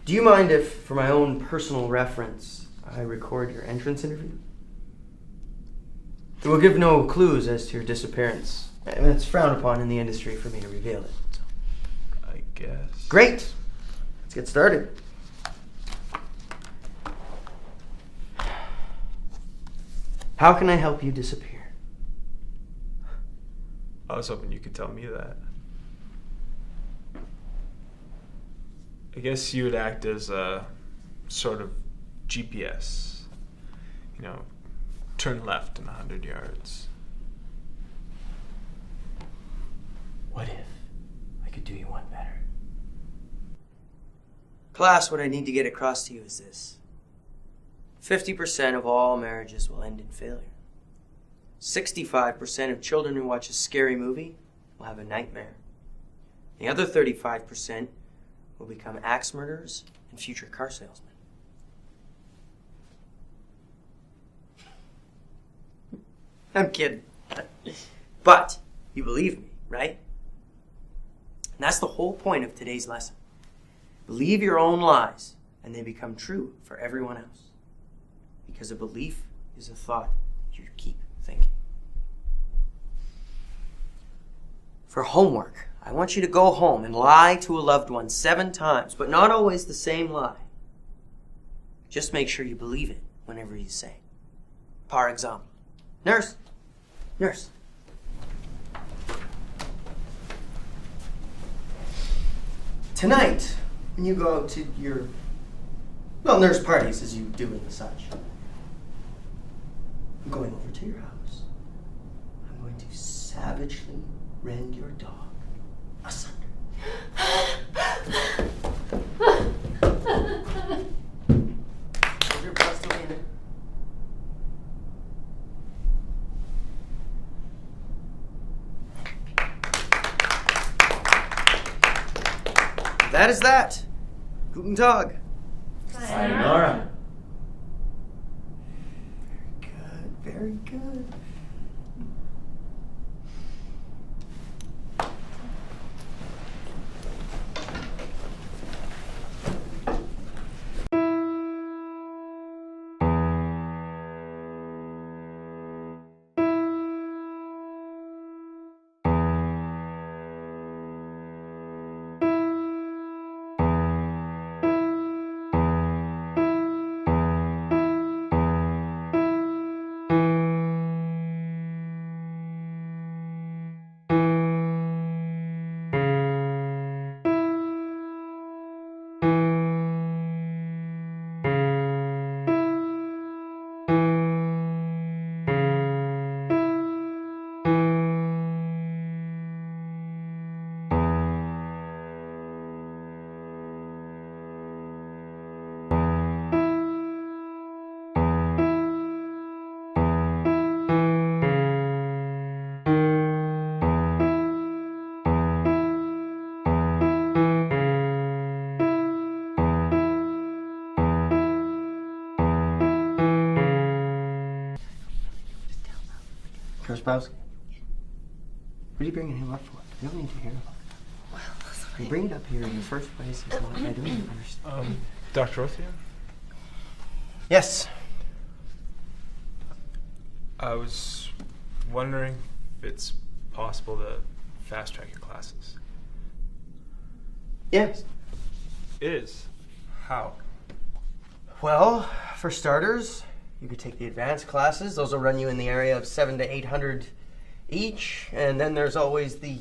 Do you mind if, for my own personal reference, I record your entrance interview? It will give no clues as to your disappearance. And it's frowned upon in the industry for me to reveal it. So. I guess. Great! Let's get started. How can I help you disappear? I was hoping you could tell me that. I guess you would act as a sort of GPS. You know, turn left in 100 yards. What if I could do you one better? Class, what I need to get across to you is this. 50% of all marriages will end in failure. 65% of children who watch a scary movie will have a nightmare. The other 35% will become axe murderers and future car salesmen. I'm kidding. But you believe me, right? And that's the whole point of today's lesson. Believe your own lies, and they become true for everyone else. Because a belief is a thought you keep thinking. For homework, I want you to go home and lie to a loved one 7 times, but not always the same lie. Just make sure you believe it whenever you say. For example, nurse, nurse. Tonight, when you go out to your, nurse parties as you do and such, I'm going over to your house. I'm going to savagely rend your dog asunder. Is your blood still in it? That is that. Guten Tag. Sayonara. Very good. What are you bringing him up for? You don't need to hear about it. Well, you bring it up here in the first place. I don't even understand. Dr.Orthieum? Yes. I was wondering if it's possible to fast track your classes. Yes. It is. How? Well, for starters, you could take the advanced classes. Those will run you in the area of 700 to 800 each. And then there's always the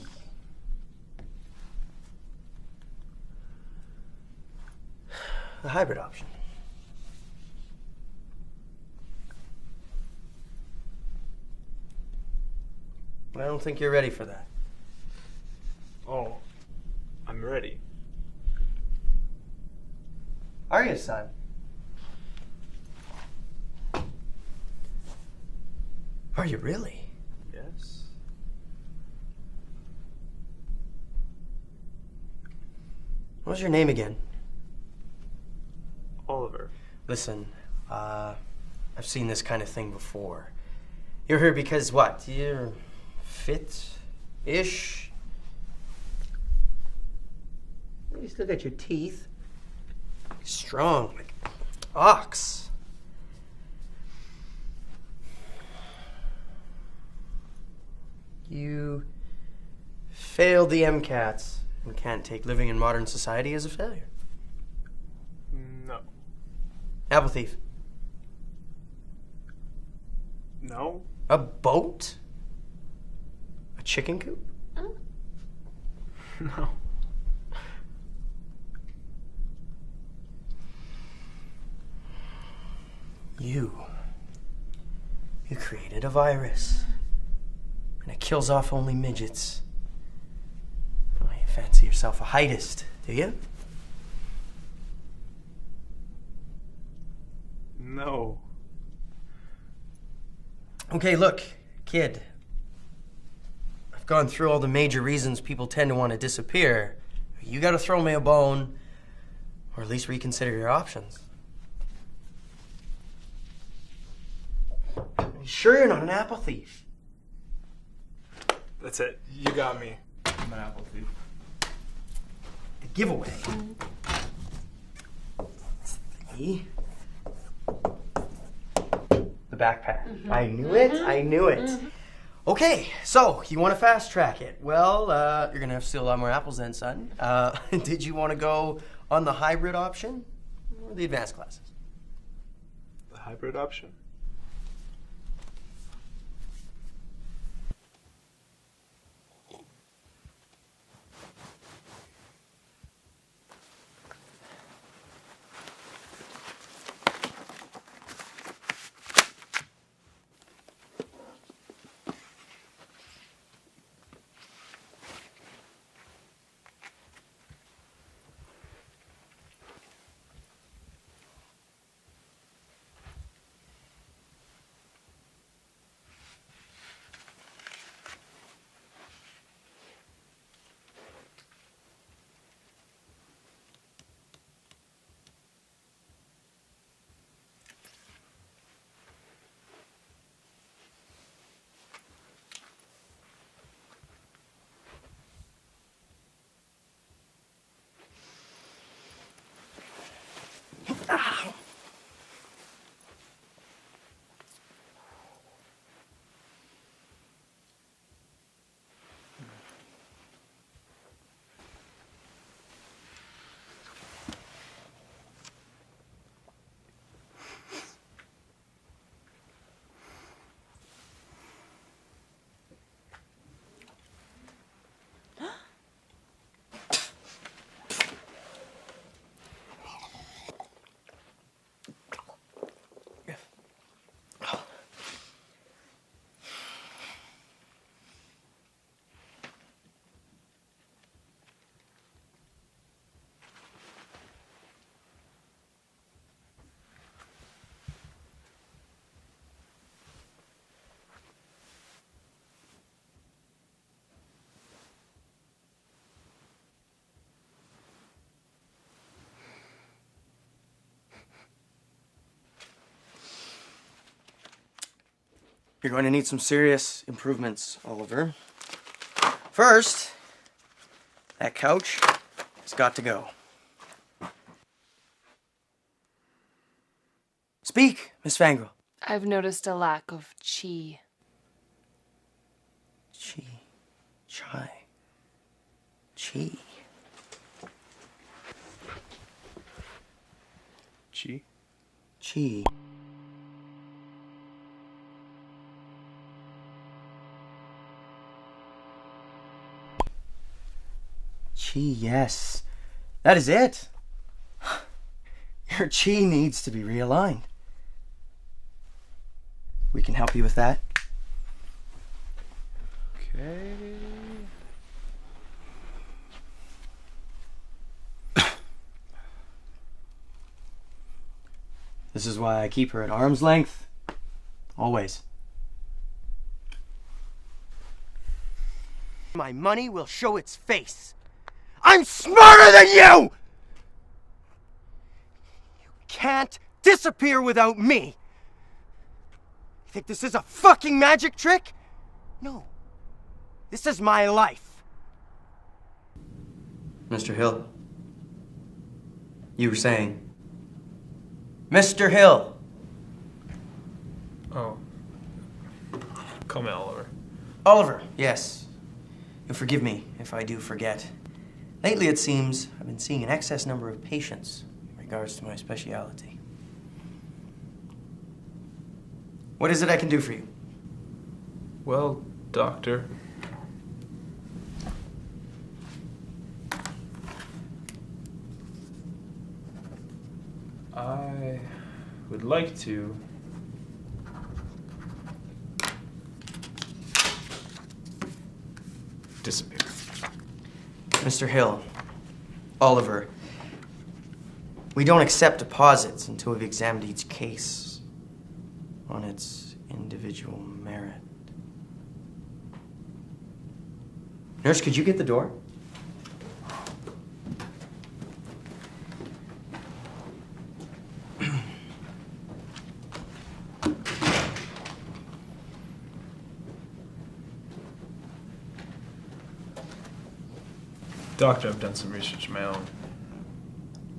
hybrid option. I don't think you're ready for that. Oh, I'm ready. Are you, son? Are you really? Yes. What was your name again? Oliver. Listen, I've seen this kind of thing before. You're here because what? You're fit-ish? You still got your teeth. Strong, like ox. You failed the MCATs and can't take living in modern society as a failure. No. Apple thief. No. A boat? A chicken coop? No. You created a virus. And it kills off only midgets. Oh, you fancy yourself a heightist, do you? No. Okay, look, kid. I've gone through all the major reasons people tend to want to disappear. You gotta throw me a bone, or at least reconsider your options. Are you sure you're not an apple thief? That's it. You got me. I'm an apple thief. The giveaway. The backpack. I knew it. I knew it. Okay, so you want to fast track it. Well, you're going to have to steal a lot more apples then, son. Did you want to go on the hybrid option or the advanced classes? The hybrid option? You're going to need some serious improvements, Oliver. First, that couch has got to go. Speak, Miss Fangrel. I've noticed a lack of chi. Chi. Chai. Chi. Chi? Chi. Chi, yes. That is it. Your chi needs to be realigned. We can help you with that. Okay. This is why I keep her at arm's length. Always. My money will show its face. I'm smarter than you! You can't disappear without me. You think this is a fucking magic trick? No. This is my life. Mr. Hill, you were saying? Mr. Hill. Oh. Call me Oliver. Oliver, yes. You'll forgive me if I do forget. Lately, it seems, I've been seeing an excess number of patients in regards to my specialty. What is it I can do for you? Well, doctor, I would like to disappear. Mr. Hill, Oliver, we don't accept deposits until we've examined each case on its individual merit. Nurse, could you get the door? Doctor, I've done some research of my own.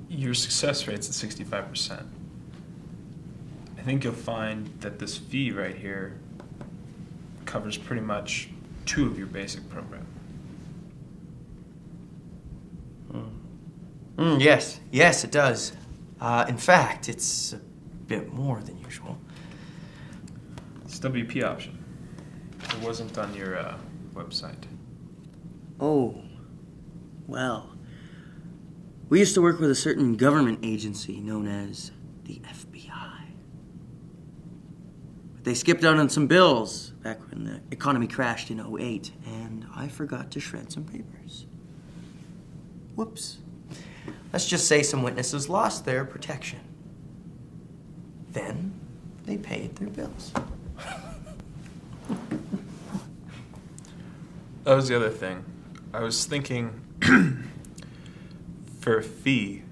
Your success rate's at 65%. I think you'll find that this fee right here covers pretty much 2 of your basic program. Yes, it does. In fact, it's a bit more than usual. It's WP option. It wasn't on your website. Oh, well. We used to work with a certain government agency known as the FBI. But they skipped out on some bills back when the economy crashed in '08, and I forgot to shred some papers. Whoops. Let's just say some witnesses lost their protection. Then they paid their bills. That was the other thing. I was thinking for a fee,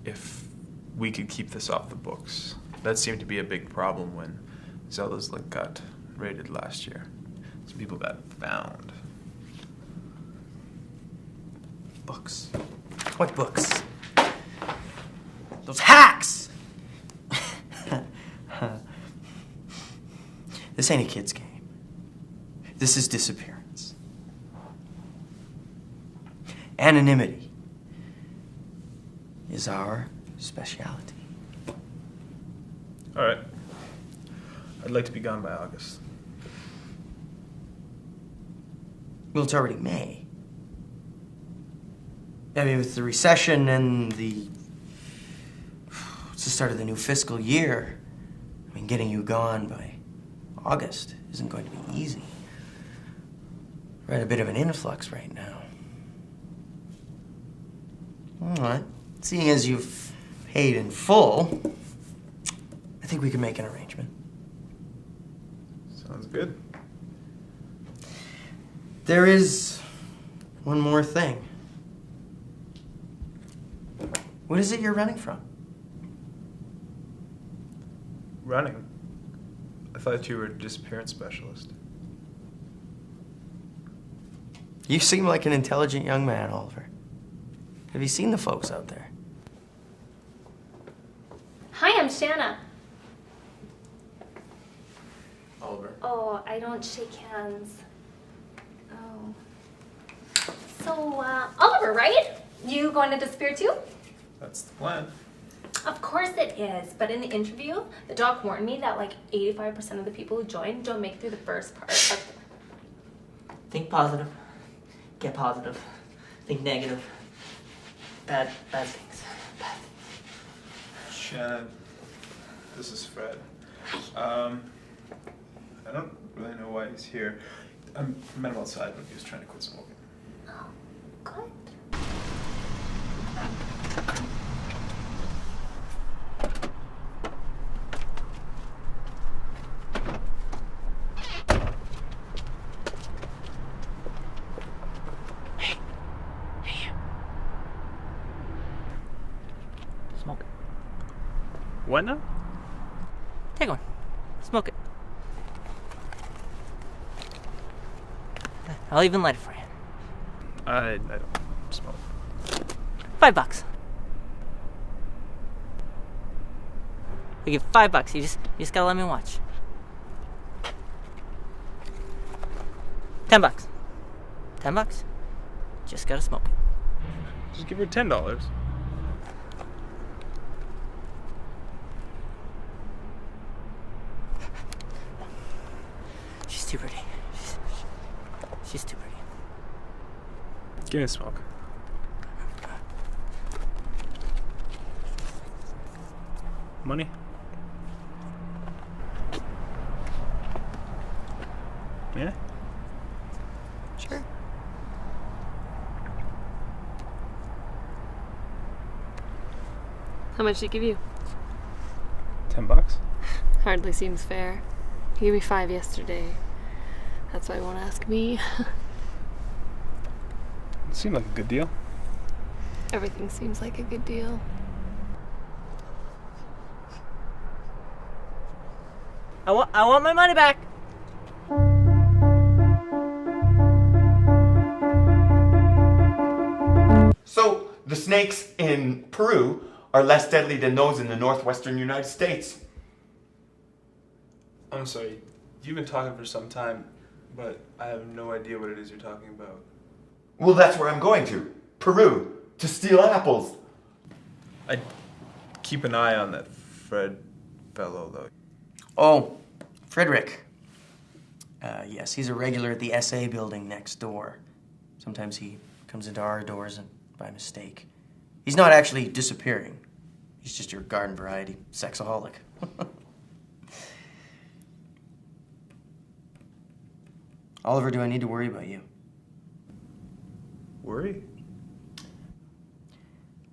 if we could keep this off the books. That seemed to be a big problem when Zelda's Link got raided last year. Some people got found. Books. What books? Those hacks! This ain't a kid's game. This is disappearance. Anonymity is our specialty. All right. I'd like to be gone by August. Well, it's already May. I mean, with the recession and it's the start of the new fiscal year. I mean, getting you gone by August isn't going to be easy. We're at a bit of an influx right now. All right. Seeing as you've paid in full, I think we can make an arrangement. Sounds good. There is one more thing. What is it you're running from? Running? I thought you were a disappearance specialist. You seem like an intelligent young man, Oliver. Have you seen the folks out there? Hi, I'm Shanna. Oliver. Oh, I don't shake hands. Oh. So, Oliver, right? You going to disappear too? That's the plan. Of course it is, but in the interview, the doc warned me that like 85% of the people who join don't make it through the first part of Think positive. Get positive. Think negative. Bad things. Bad. Shannon, this is Fred. I don't really know why he's here. I met him outside when he was trying to quit smoking. Oh, good. Smoke it. What now? Take one. Smoke it. I'll even light it for you. I don't smoke. $5. I'll give $5. You just gotta let me watch. $10. $10? Just gotta smoke it. Just give her $10. She's too pretty. She's too pretty. Give me a smoke. Money? Yeah? Sure. How much did he give you? $10? Hardly seems fair. He gave me 5 yesterday. That's why he won't ask me. It seemed like a good deal. Everything seems like a good deal. I want my money back. So, the snakes in Peru are less deadly than those in the northwestern United States. I'm sorry. You've been talking for some time, but I have no idea what it is you're talking about. Well, that's where I'm going to. Peru. To steal apples. I'd keep an eye on that Fred fellow, though. Oh, Frederick. Yes, he's a regular at the SA building next door. Sometimes he comes into our doors and by mistake. He's not actually disappearing. He's just your garden variety sexaholic. Oliver, do I need to worry about you? Worry?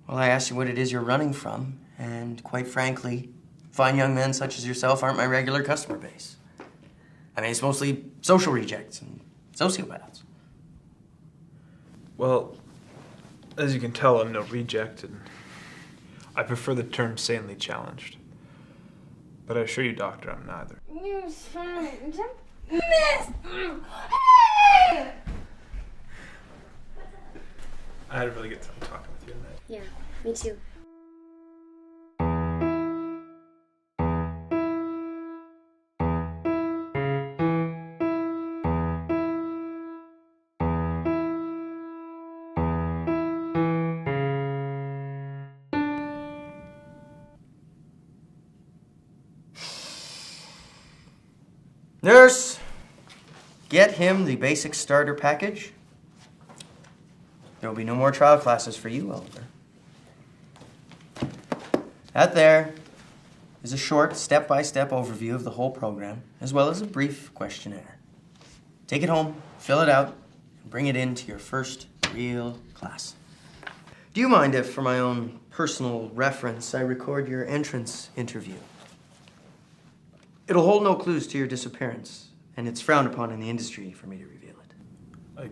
Well, I asked you what it is you're running from, and quite frankly, fine young men such as yourself aren't my regular customer base. I mean, it's mostly social rejects and sociopaths. Well, as you can tell, I'm no reject, and I prefer the term sanely challenged. But I assure you, Doctor, I'm neither. You son of a I had a really good time talking with you tonight. Yeah, me too. Nurse, get him the basic starter package. There will be no more trial classes for you, Oliver. That there is a short, step-by-step overview of the whole program, as well as a brief questionnaire. Take it home, fill it out, and bring it in to your first real class. Do you mind if, for my own personal reference, I record your entrance interview? It'll hold no clues to your disappearance, and it's frowned upon in the industry for me to reveal it. I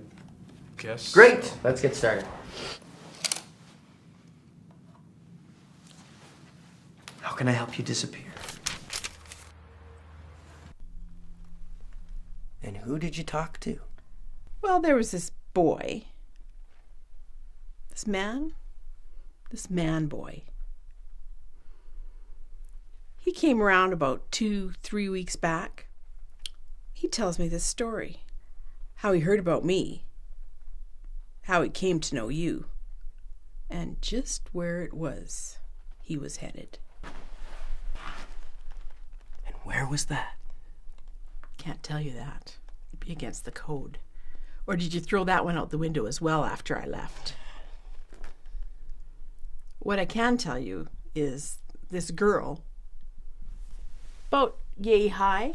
guess. Great! So. Let's get started. How can I help you disappear? And who did you talk to? Well, there was this boy. This man boy. He came around about 2-3 weeks back. He tells me this story. How he heard about me. How he came to know you. And just where it was he was headed. And where was that? Can't tell you that. It'd be against the code. Or did you throw that one out the window as well after I left? What I can tell you is this girl, about yay high,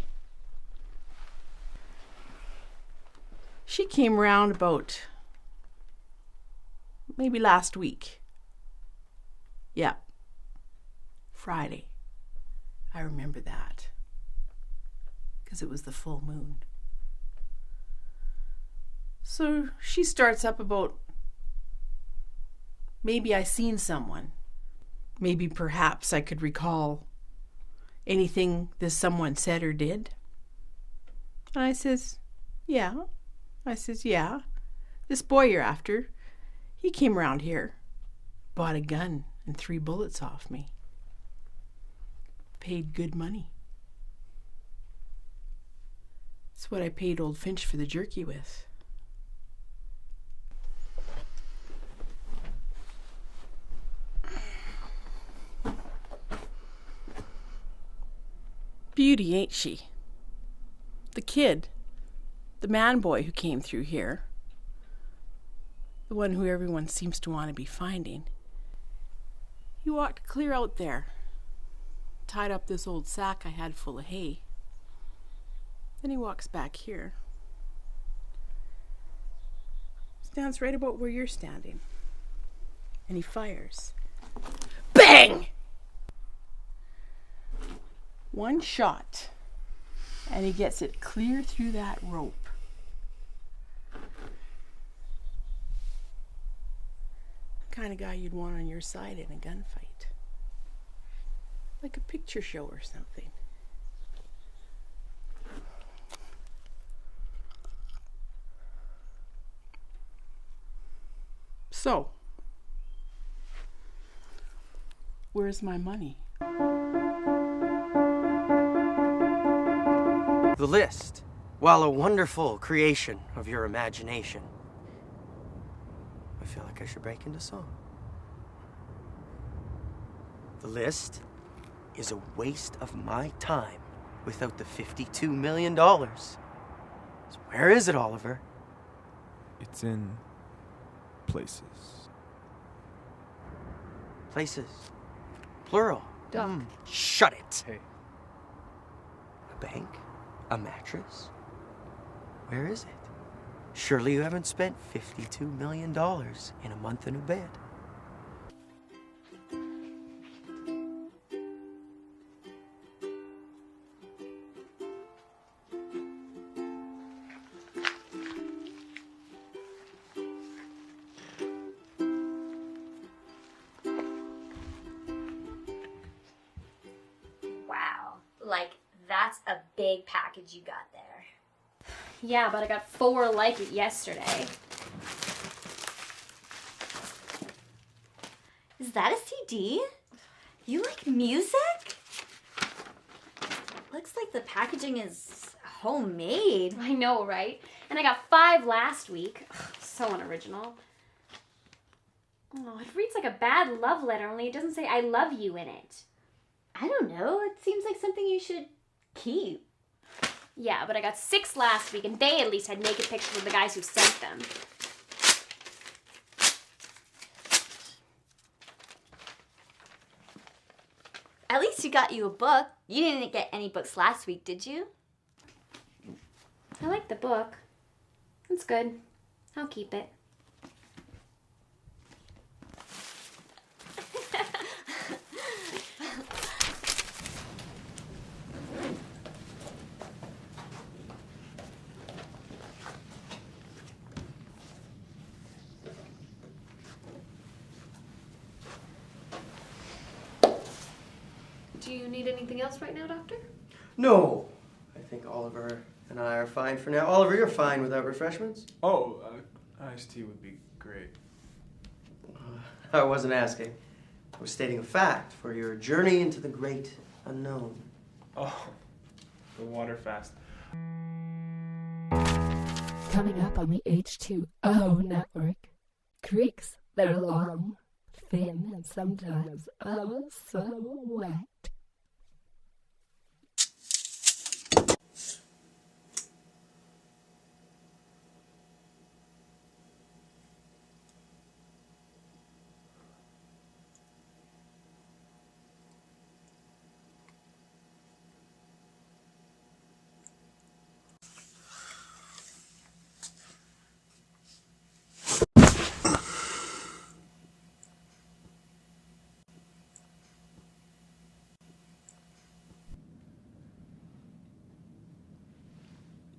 she came round about maybe last week. Yeah, Friday. I remember that because it was the full moon. So she starts up about, maybe I seen someone. Maybe perhaps I could recall anything this someone said or did. And I says, yeah. Yeah. This boy you're after, he came around here, bought a gun and 3 bullets off me. paid good money. It's what I paid old Finch for the jerky with. Beauty, ain't she? The kid, the man boy who came through here, the one who everyone seems to want to be finding, he walked clear out there, tied up this old sack I had full of hay. Then he walks back here, stands right about where you're standing, and he fires. Bang! One shot, and he gets it clear through that rope. The kind of guy you'd want on your side in a gunfight. Like a picture show or something. So, where's my money? The list, while a wonderful creation of your imagination, I feel like I should break into song. The list is a waste of my time without the $52 million. So where is it, Oliver? It's in places. Places. Plural. Doc. Shut it. Hey. A bank? A mattress? Where is it? Surely you haven't spent $52 million in a month in a bed. Wow, like that's a big package you got there. Yeah, but I got 4 like it yesterday. Is that a CD? You like music? Looks like the packaging is homemade. I know, right? And I got 5 last week. Ugh, so unoriginal. Oh, it reads like a bad love letter, only it doesn't say I love you in it. I don't know. It seems like something you should keep. Yeah, but I got 6 last week, and they at least had naked pictures of the guys who sent them. At least you got you a book. You didn't get any books last week, did you? I like the book. It's good. I'll keep it. Do you need anything else right now, Doctor? No. I think Oliver and I are fine for now. Oliver, you're fine without refreshments? Oh, iced tea would be great. I wasn't asking. I was stating a fact for your journey into the great unknown. Oh, the water fast. Coming up on the H2O network. Creeks that are long, thin, and sometimes oh so wet.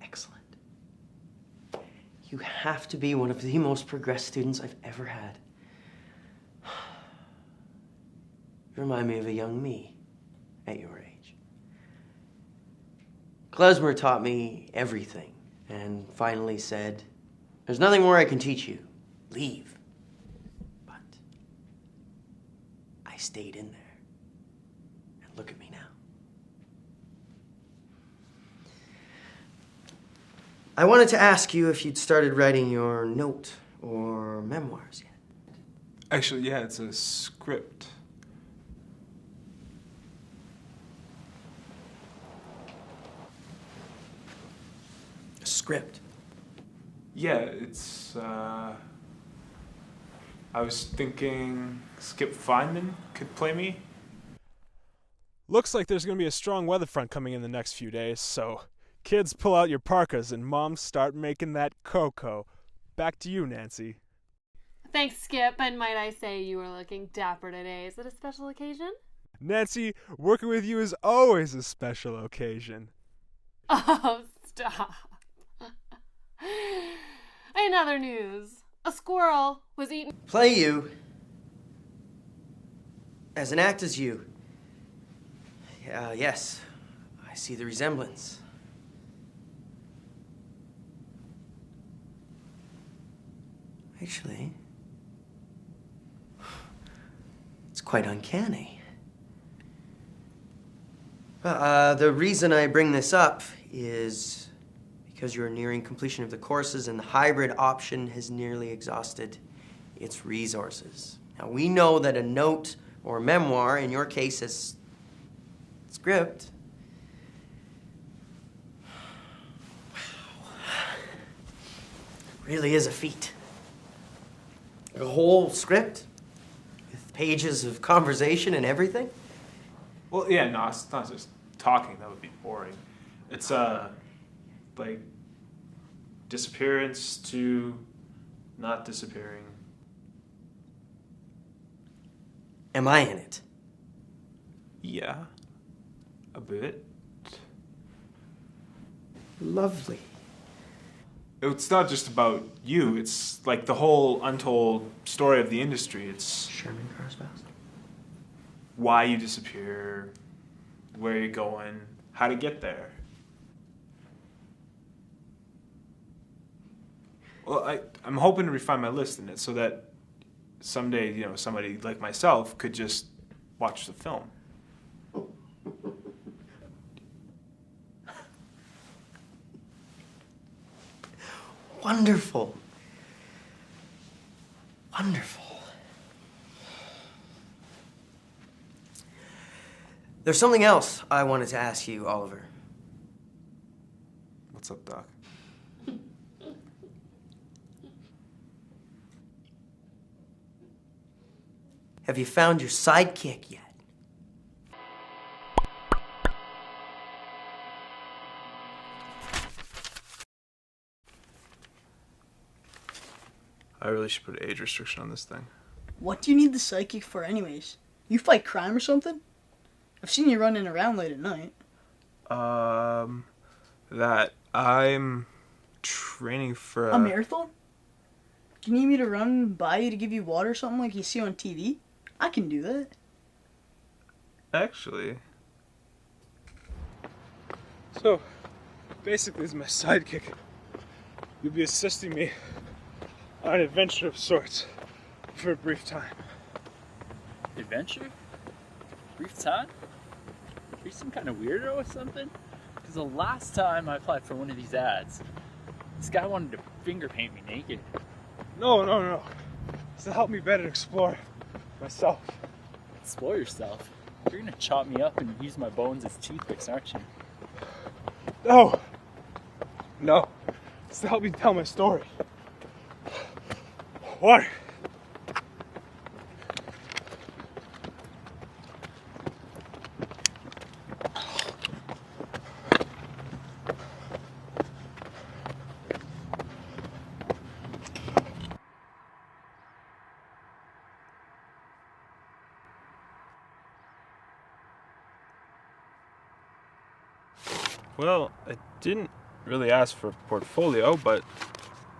Excellent. You have to be one of the most progressed students I've ever had. You remind me of a young me at your age. Klezmer taught me everything and finally said, "There's nothing more I can teach you. Leave." But I stayed in there. And look at me now. I wanted to ask you if you'd started writing your note or memoirs yet. Actually, yeah, it's a script. A script? Yeah, it's, I was thinking Skip Feynman could play me. Looks like there's going to be a strong weather front coming in the next few days, so kids, pull out your parkas and moms start making that cocoa. Back to you, Nancy. Thanks, Skip, and might I say you were looking dapper today. Is it a special occasion? Nancy, working with you is always a special occasion. Oh, stop. In other news, a squirrel was eaten. Play you. As an act as you. Yes, I see the resemblance. Actually, it's quite uncanny. The reason I bring this up is because you're nearing completion of the courses and the hybrid option has nearly exhausted its resources. Now, we know that a note or memoir, in your case, is script. Wow. Really is a feat. A whole script with pages of conversation and everything? Well, yeah, no, it's not just talking. That would be boring. It's, like, disappearance to not disappearing. Am I in it? Yeah, a bit. Lovely. It's not just about you. It's like the whole untold story of the industry. It's Sherman Carsbow. why you disappear, where you're going, how to get there. Well, I'm hoping to refine my list in it so that someday, you know, somebody like myself could just watch the film. Wonderful. Wonderful. There's something else I wanted to ask you, Oliver. What's up, Doc? Have you found your sidekick yet? I really should put an age restriction on this thing. What do you need the psychic for anyways? You fight crime or something? I've seen you running around late at night. That I'm training for A marathon? Do you need me to run by you to give you water or something like you see on TV? I can do that. Actually. So, basically, as my sidekick, you'll be assisting me on an adventure of sorts for a brief time. Adventure? Brief time? Are you some kind of weirdo or something? Because the last time I applied for one of these ads, this guy wanted to finger paint me naked. No. It's to help me better explore myself. Explore yourself? You're gonna chop me up and use my bones as toothpicks, aren't you? No. It's to help me tell my story. Water. Well, I didn't really ask for a portfolio, but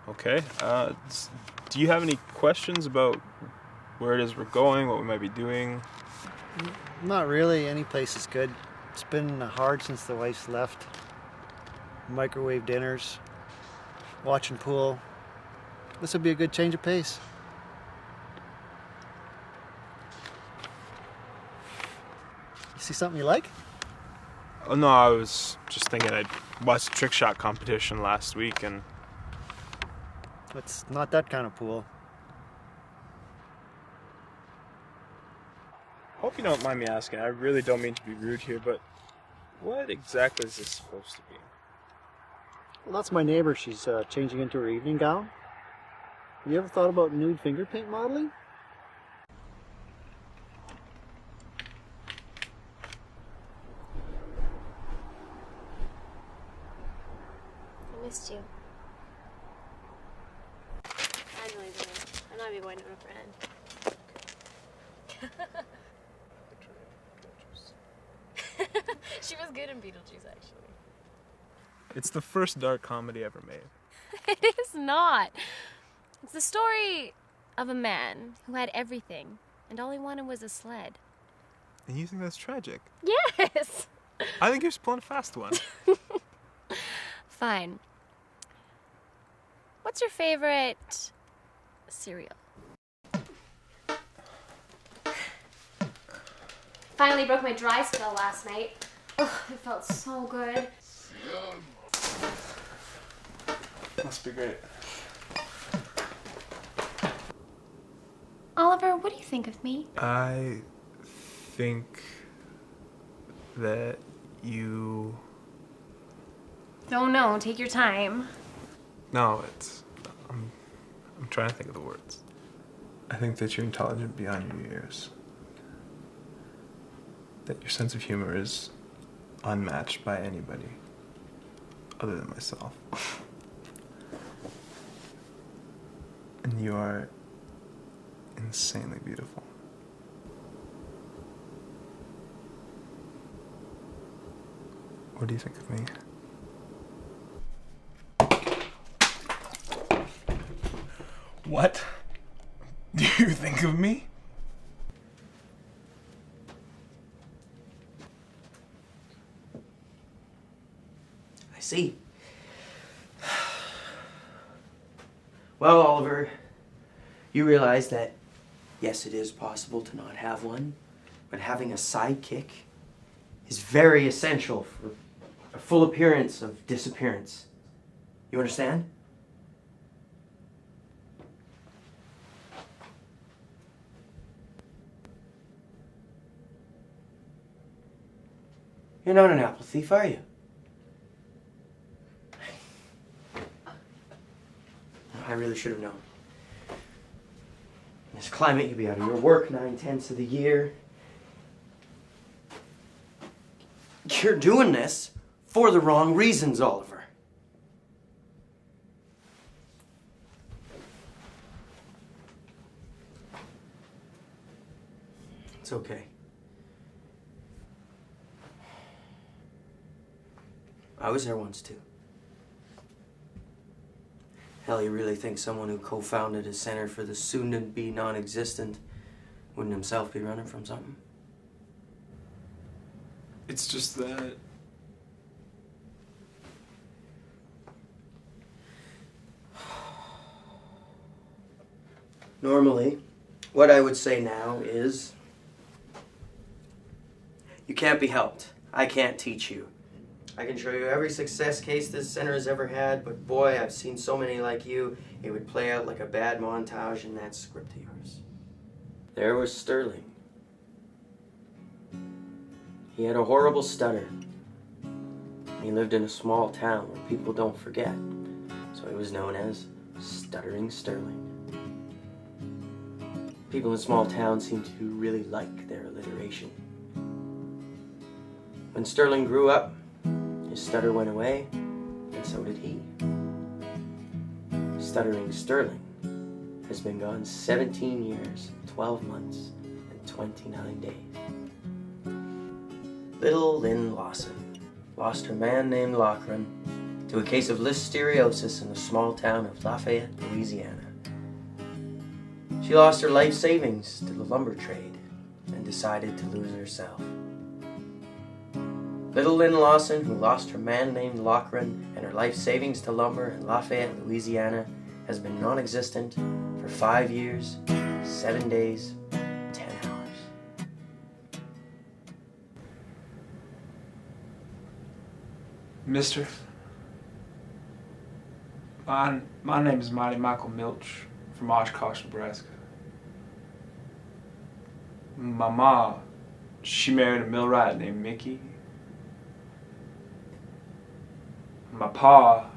okay. Do you have any questions about where it is we're going, what we might be doing? Not really. Any place is good. It's been hard since the wife's left. Microwave dinners, watching pool. This would be a good change of pace. You see something you like? Oh, no, I was just thinking I watched a trick shot competition last week and... It's not that kind of pool. Hope you don't mind me asking. I really don't mean to be rude here, but what exactly is this supposed to be? Well, that's my neighbor. She's changing into her evening gown. Have you ever thought about nude finger paint modeling? I missed you. I'm really busy. I'm not even going to a friend. She was good in Beetlejuice, actually. It's the first dark comedy ever made. It is not. It's the story of a man who had everything, and all he wanted was a sled. And you think that's tragic? Yes! I think you're just pulling a fast one. Fine. What's your favorite cereal? Finally broke my dry spell last night. Oh, it felt so good. Must be great. Oliver, what do you think of me? I think that you... No, take your time. No, it's... I'm trying to think of the words. I think that you're intelligent beyond your years. That your sense of humor is unmatched by anybody other than myself. And you are insanely beautiful. What do you think of me? What do you think of me? I see. Well, Oliver, you realize that, yes, it is possible to not have one, but having a sidekick is very essential for a full appearance of disappearance. You understand? You're not an apple thief, are you? I really should have known. In this climate, you'd be out of your work 9/10 of the year. You're doing this for the wrong reasons, Oliver. It's okay. I was there once too. Hell, you really think someone who co-founded a center for the soon-to-be non-existent wouldn't himself be running from something? It's just that... Normally, what I would say now is, you can't be helped. I can't teach you. I can show you every success case this center has ever had, but boy, I've seen so many like you, it would play out like a bad montage in that script of yours. There was Sterling. He had a horrible stutter. He lived in a small town where people don't forget, so he was known as Stuttering Sterling. People in small towns seem to really like their alliteration. When Sterling grew up, his stutter went away, and so did he. Stuttering Sterling has been gone 17 years, 12 months, and 29 days. Little Lynn Lawson lost her man named Loughran to a case of listeriosis in the small town of Lafayette, Louisiana. She lost her life savings to the lumber trade and decided to lose herself. Little Lynn Lawson, who lost her man named Loughran and her life savings to lumber in Lafayette, Louisiana, has been non-existent for 5 years, 7 days, 10 hours. Mister, my name is Mighty Michael Milch from Oshkosh, Nebraska. My ma, she married a millwright named Mickey. My pa,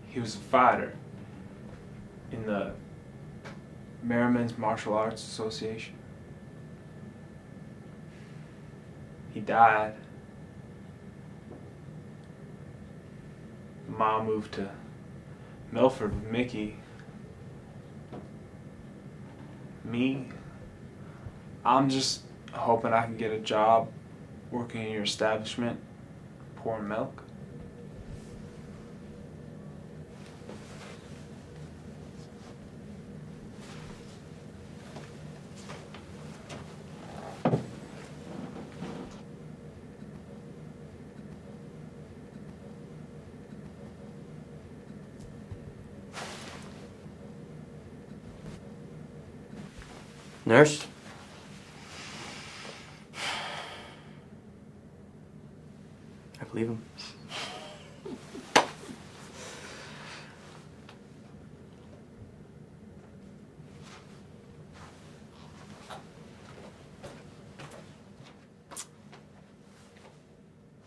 he was a fighter in the Merriman's Martial Arts Association. He died. Ma moved to Milford with Mickey. Me, I'm just hoping I can get a job working in your establishment, pouring milk. Nurse? I believe him.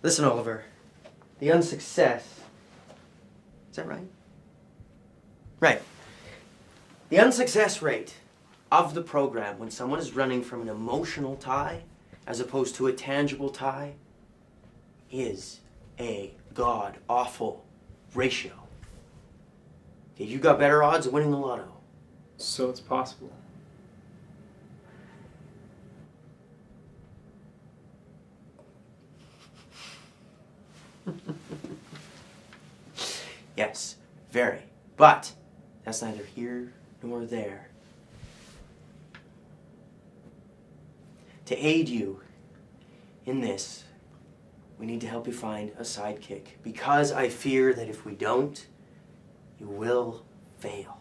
Listen, Oliver. The unsuccess. Is that right? Right. The unsuccess rate of the program when someone is running from an emotional tie as opposed to a tangible tie is a god-awful ratio. Okay, you got better odds of winning the lotto. So it's possible. Yes, very. But that's neither here nor there. To aid you in this, we need to help you find a sidekick, because I fear that if we don't, you will fail.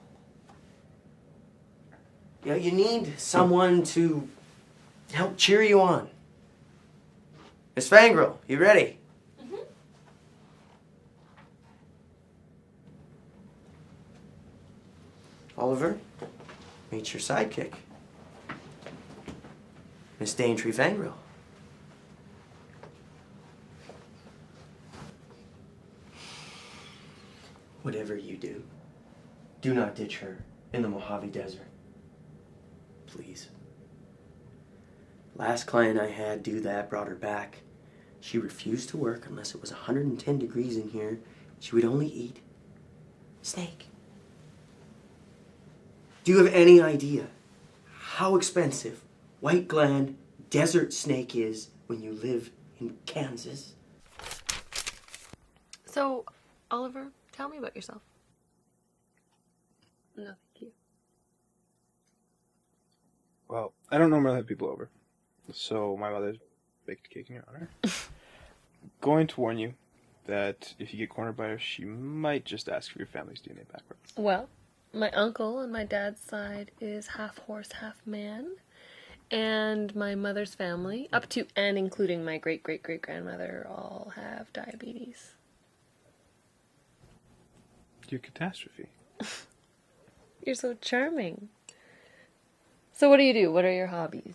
You know, you need someone to help cheer you on. Miss Fangrel, you ready? Oliver, meet your sidekick. Miss Daintree Fangrel. Whatever you do, do not ditch her in the Mojave Desert. Please. Last client I had do that brought her back. She refused to work unless it was 110 degrees in here. She would only eat steak. Do you have any idea how expensive white gland desert snake is when you live in Kansas? So, Oliver, tell me about yourself. No, thank you. Well, I don't normally have people over, so my mother baked a cake in your honor. Going to warn you that if you get cornered by her, she might just ask for your family's DNA background. Well, my uncle on my dad's side is half horse, half man. And my mother's family, up to and including my great-great-great-grandmother, all have diabetes. You're a catastrophe. You're so charming. So what do you do? What are your hobbies?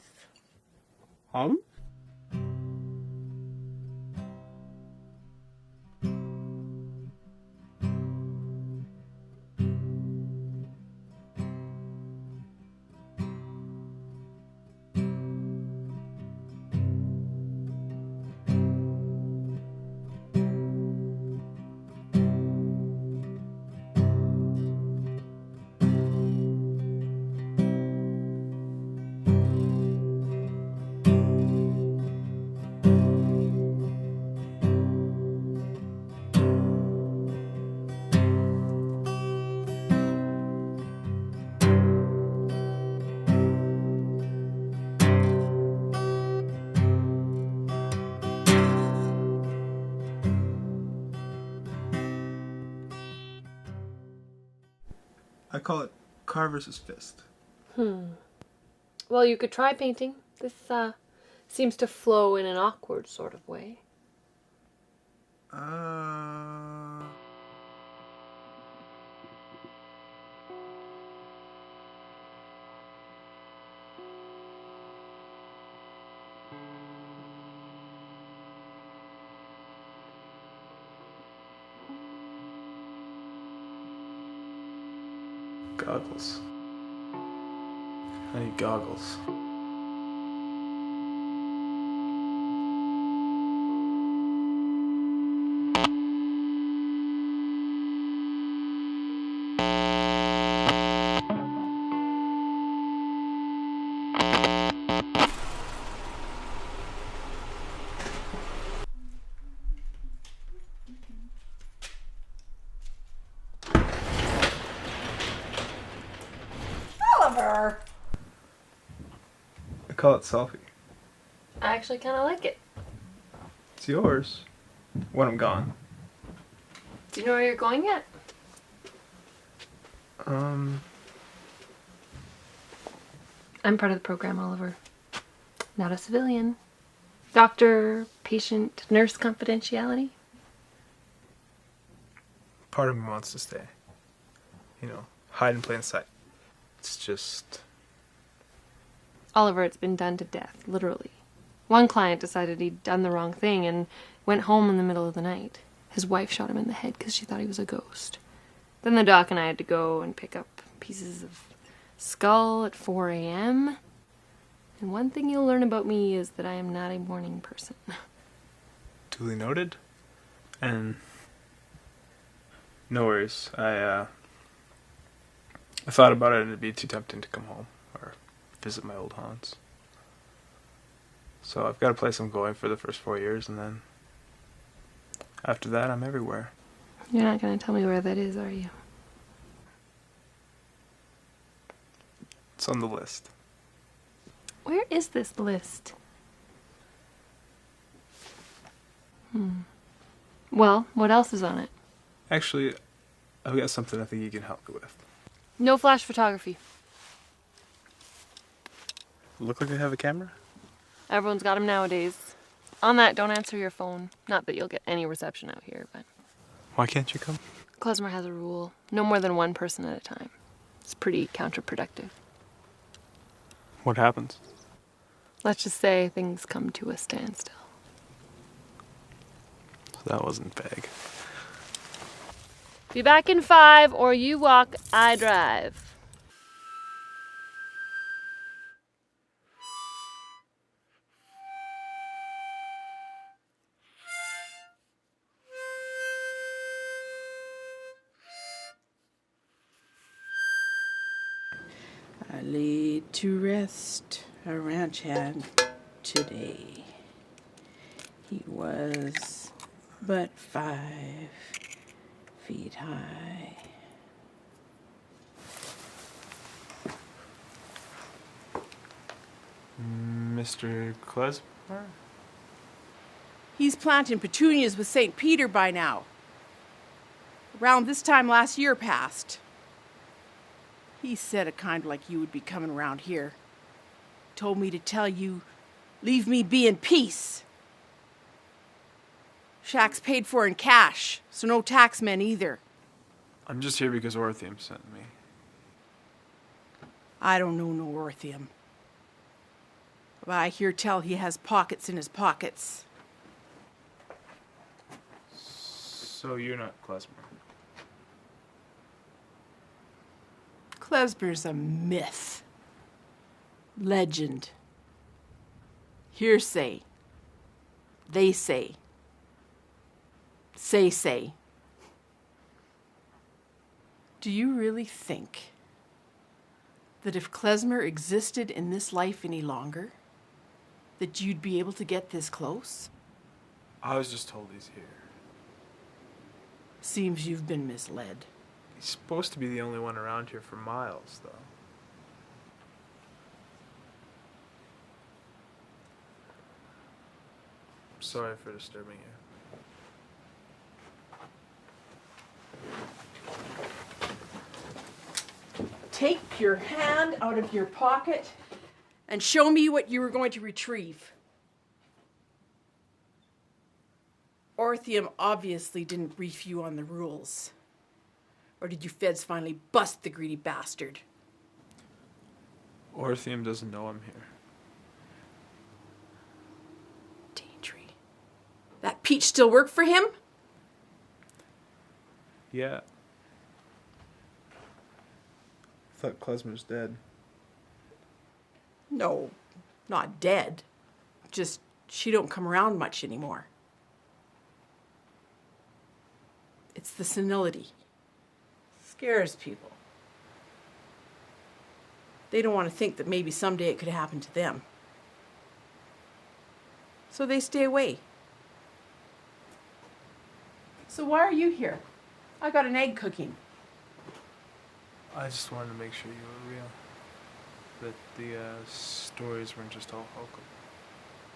I call it car versus fist. Well, you could try painting. This, seems to flow in an awkward sort of way. Goggles. I need goggles. Oliver! I call it selfie. I actually kind of like it. It's yours. When I'm gone. Do you know where you're going yet? I'm part of the program, Oliver. Not a civilian. Doctor, patient, nurse confidentiality. Part of me wants to stay. You know, hide in plain sight. It's just... Oliver, it's been done to death, literally. One client decided he'd done the wrong thing and went home in the middle of the night. His wife shot him in the head because she thought he was a ghost. Then the doc and I had to go and pick up pieces of skull at 4 a.m. And one thing you'll learn about me is that I am not a morning person. Duly noted. And no worries. I thought about it and it'd be too tempting to come home or visit my old haunts. So I've got a place I'm going for the first 4 years, and then after that I'm everywhere. You're not going to tell me where that is, are you? It's on the list. Where is this list? Well, what else is on it? Actually, I've got something I think you can help me with. No flash photography. Look like I have a camera? Everyone's got them nowadays. On that, don't answer your phone. Not that you'll get any reception out here, but... Why can't you come? Klezmer has a rule. No more than one person at a time. It's pretty counterproductive. What happens? Let's just say things come to a standstill. That wasn't vague. Be back in 5, or you walk, I drive. I laid to rest a ranch hand today. He was but 5 feet high. Mr. Klezmer? He's planting petunias with St. Peter by now. Around this time last year passed. He said it kind of like you would be coming around here. Told me to tell you, leave me be in peace. Shack's paid for in cash, so no taxmen either. I'm just here because Orthieum sent me. I don't know no Orthieum. But I hear tell he has pockets in his pockets. So you're not Klezmer? Klezmer's a myth. Legend. Hearsay. They say. Say. Do you really think that if Klezmer existed in this life any longer, that you'd be able to get this close? I was just told he's here. Seems you've been misled. He's supposed to be the only one around here for miles, though. I'm sorry for disturbing you. Take your hand out of your pocket and show me what you were going to retrieve. Orthieum obviously didn't brief you on the rules. Or did you feds finally bust the greedy bastard? Orthieum doesn't know I'm here. Daintree. That peach still work for him? Yeah. I thought Klezmer's dead. No, not dead. Just she don't come around much anymore. It's the senility. Scares people. They don't want to think that maybe someday it could happen to them. So they stay away. So why are you here? I got an egg cooking. I just wanted to make sure you were real. That the stories weren't just all hokum.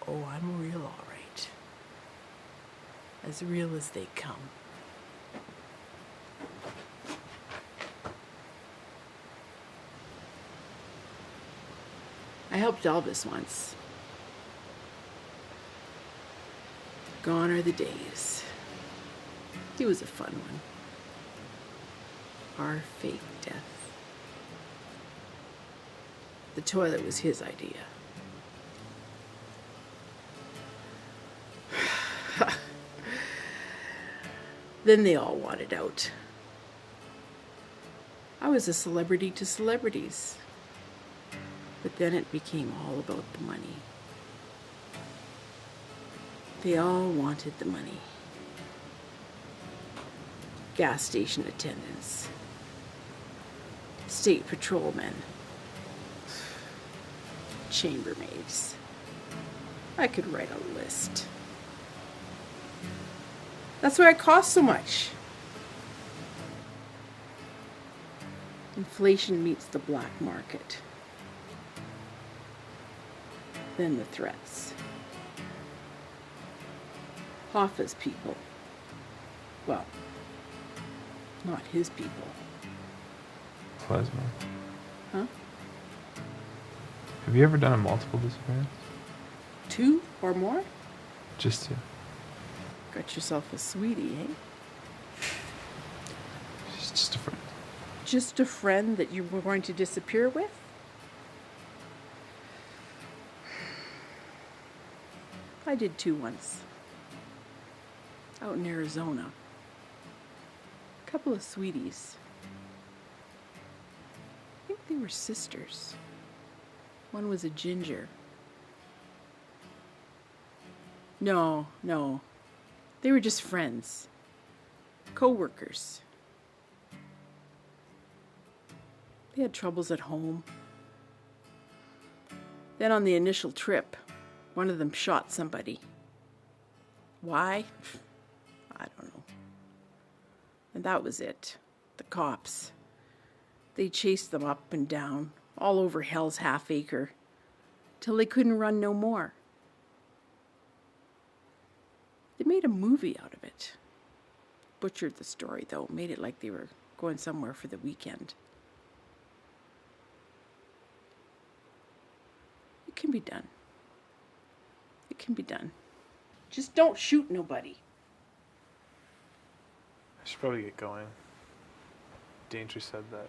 Oh, I'm real, all right. As real as they come. I helped Elvis once. Gone are the days. He was a fun one. Our fake death. The toilet was his idea. Then they all wanted out. I was a celebrity to celebrities. But then it became all about the money. They all wanted the money. Gas station attendants. State patrolmen. Chambermaids. I could write a list. That's why it costs so much. Inflation meets the black market. Then the threats. Hoffa's people. Well, not his people. Klezmer. Huh? Have you ever done a multiple disappearance? 2 or more? Just 2. Got yourself a sweetie, eh? She's just a friend. Just a friend that you were going to disappear with? I did 2 once. Out in Arizona. A couple of sweeties. I think they were sisters. One was a ginger. No. They were just friends. Co-workers. They had troubles at home. Then on the initial trip, one of them shot somebody. Why? I don't know. And that was it. The cops. They chased them up and down, all over Hell's Half Acre, till they couldn't run no more. They made a movie out of it. Butchered the story, though. Made it like they were going somewhere for the weekend. It can be done. It can be done. Just don't shoot nobody. I should probably get going. Daintree said that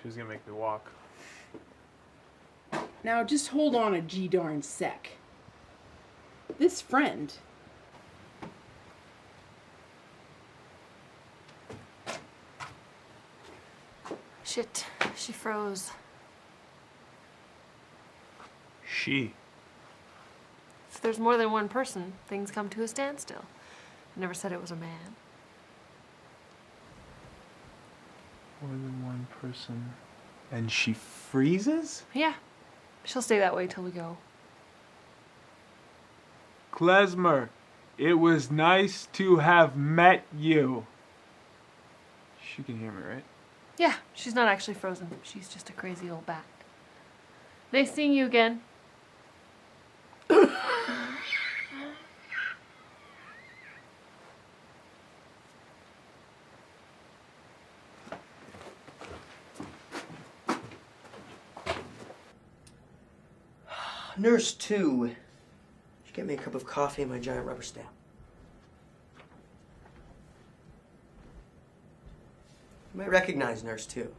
she was gonna make me walk. Now just hold on a g-darn sec. This friend... Shit, she froze. She. If there's more than one person, things come to a standstill. I never said it was a man. More than one person. And she freezes? Yeah, she'll stay that way till we go. Klezmer, it was nice to have met you. She can hear me, right? Yeah, she's not actually frozen. She's just a crazy old bat. Nice seeing you again. Nurse 2. You get me a cup of coffee and my giant rubber stamp. You might recognize Nurse 2.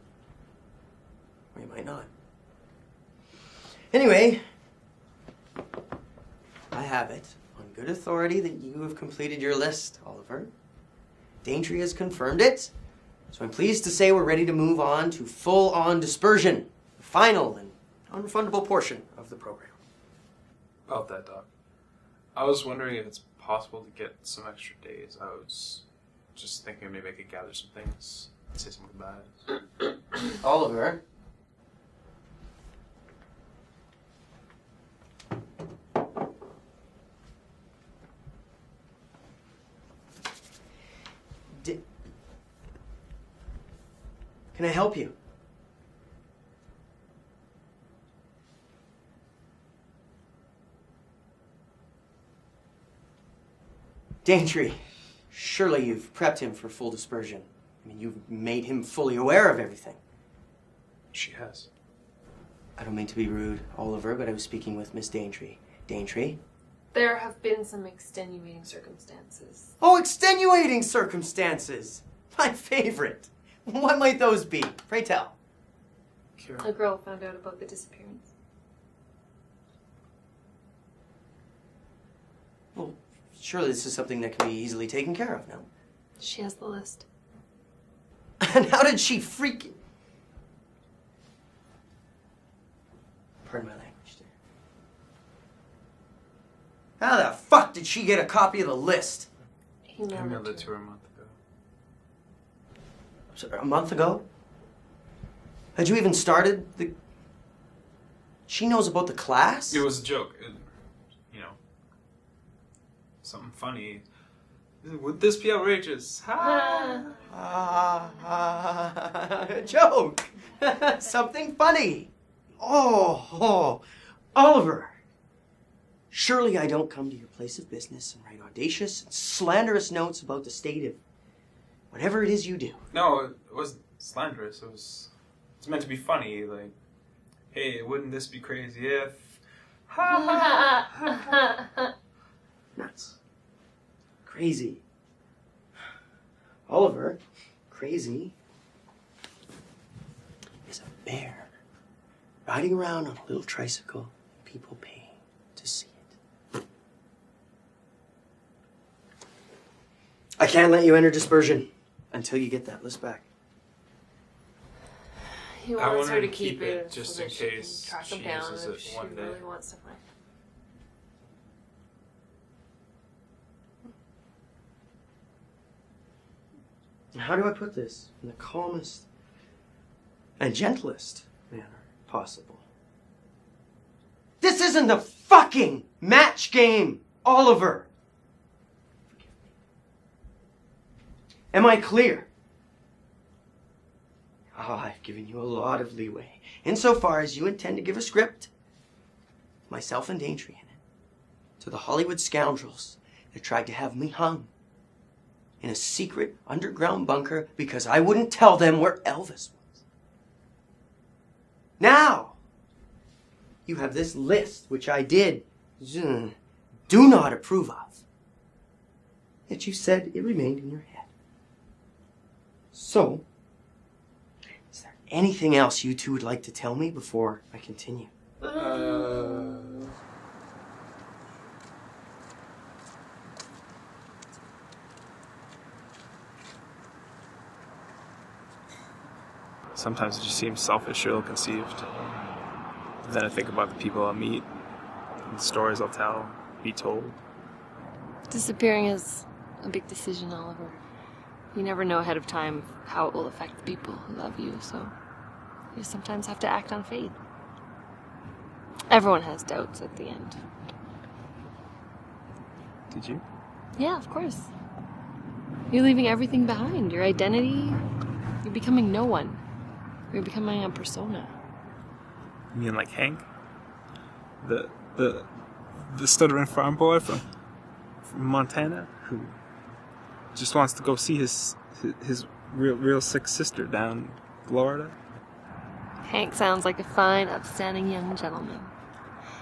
Or you might not. Anyway, I have it on good authority that you have completed your list, Oliver. Daintree has confirmed it, so I'm pleased to say we're ready to move on to full-on dispersion, the final and unrefundable portion of the program. About that, Doc. I was wondering if it's possible to get some extra days. I was just thinking maybe I could gather some things, say some goodbyes. Oliver. Can I help you? Daintree, surely you've prepped him for full dispersion. I mean, you've made him fully aware of everything. She has. I don't mean to be rude, Oliver, but I was speaking with Miss Daintree. Daintree? There have been some extenuating circumstances. Oh, extenuating circumstances! My favorite. What might those be? Pray tell. A girl found out about the disappearance. Well, surely this is something that can be easily taken care of, no? She has the list. And how did she freak... Pardon my language there. How the fuck did she get a copy of the list? I emailed it to her a month ago. So, a month ago? Had you even started the... She knows about the class? It was a joke. You know, something funny. Would this be outrageous? Ha! A joke. Something funny. Oh, Oliver. Surely I don't come to your place of business and write audacious and slanderous notes about the state of whatever it is you do. No, it wasn't slanderous. It's meant to be funny. Like, hey, wouldn't this be crazy if... Nuts. Crazy. Oliver, crazy is a bear riding around on a little tricycle, people paying to see it. I can't let you enter dispersion until you get that list back. He I wants want her to keep it just so in that she case can track she him down uses if it she one day. really wants to find. How do I put this in the calmest and gentlest manner possible? This isn't a fucking match game, Oliver! Am I clear? Oh, I've given you a lot of leeway, insofar as you intend to give a script, myself and Daintree in it, to the Hollywood scoundrels that tried to have me hung in a secret underground bunker because I wouldn't tell them where Elvis was. Now, you have this list, which I do not approve of. Yet you said it remained in your head. So, is there anything else you two would like to tell me before I continue? Sometimes it just seems selfish or ill-conceived. Then I think about the people I'll meet, and the stories I'll tell, be told. Disappearing is a big decision, Oliver. You never know ahead of time how it will affect the people who love you, so you sometimes have to act on faith. Everyone has doubts at the end. Did you? Yeah, of course. You're leaving everything behind. Your identity. You're becoming no one. You're becoming a persona. You mean like Hank? The stuttering farm boy from Montana who just wants to go see his real sick sister down in Florida? Hank sounds like a fine, upstanding young gentleman.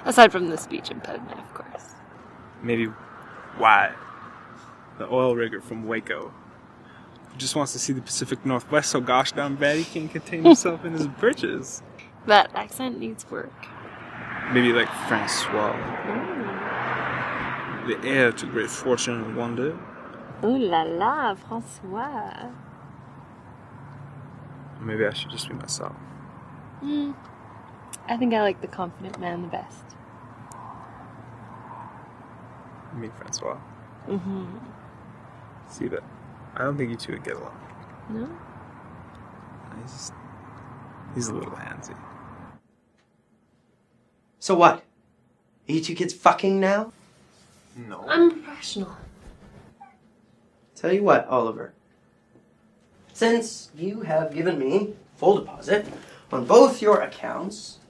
Aside from the speech impediment, of course. Maybe Wyatt, the oil rigger from Waco. who just wants to see the Pacific Northwest so gosh darn bad he can't contain himself in his britches. That accent needs work. Maybe like Francois. The heir to great fortune and wonder. Ooh la la, Francois. Maybe I should just be myself. I think I like the confident man the best. You mean Francois? Mm-hmm. See that? I don't think you two would get along. No? He's a little handsy. So what? Are you two kids fucking now? No. I'm professional. Tell you what, Oliver. Since you have given me full deposit on both your accounts.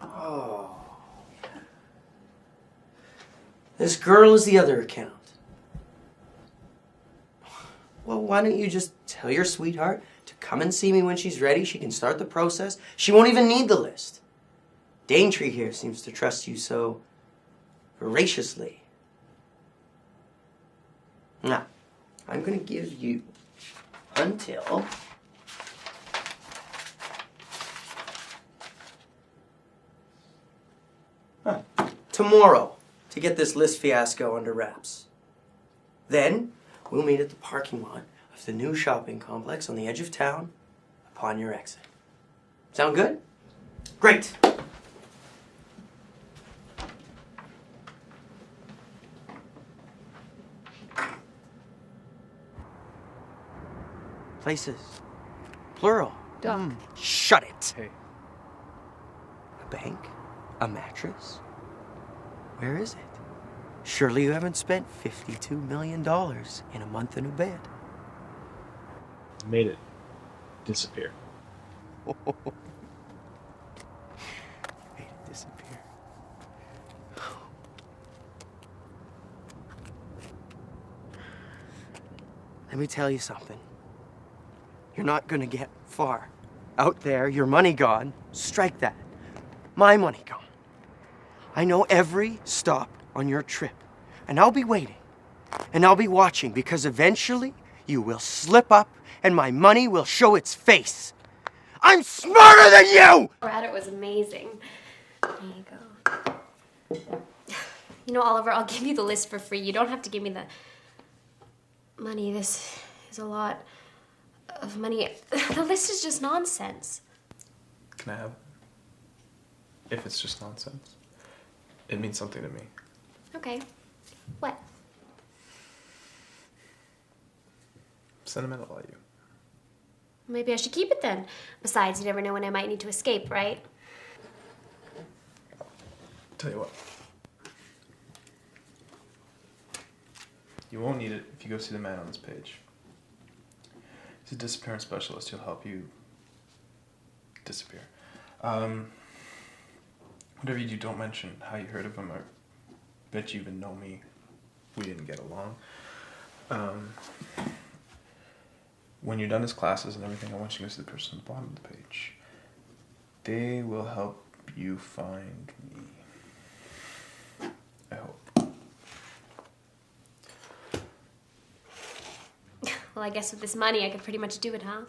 Oh. This girl is the other account. Well, why don't you just tell your sweetheart to come and see me when she's ready? She can start the process. She won't even need the list. Daintree here seems to trust you so voraciously. Now, I'm going to give you until tomorrow to get this list fiasco under wraps. Then we'll meet at the parking lot of the new shopping complex on the edge of town upon your exit. Sound good? Great. Places. Plural. Duck. Shut it. Hey. A bank? A mattress? Where is it? Surely you haven't spent $52 million in a month in a bed. Made it disappear. Made it disappear. Let me tell you something. You're not gonna get far. Out there, your money gone. Strike that. My money gone. I know every stop on your trip. And I'll be waiting. And I'll be watching because eventually you will slip up and my money will show its face. I'm smarter than you! Brad, it was amazing. There you go. You know, Oliver, I'll give you the list for free. You don't have to give me the money. This is a lot of money. The list is just nonsense. Can I have it? If it's just nonsense. It means something to me. Okay. What? Sentimental about you. Maybe I should keep it then. Besides, you never know when I might need to escape, right? Tell you what. You won't need it if you go see the man on this page. He's a disappearance specialist. He'll help you disappear. Whatever you do, don't mention how you heard of him. I bet you even know me. We didn't get along. When you're done his classes and everything, I want you to go see the person at the bottom of the page. They will help you find me. I hope. Well, I guess with this money, I could pretty much do it, huh?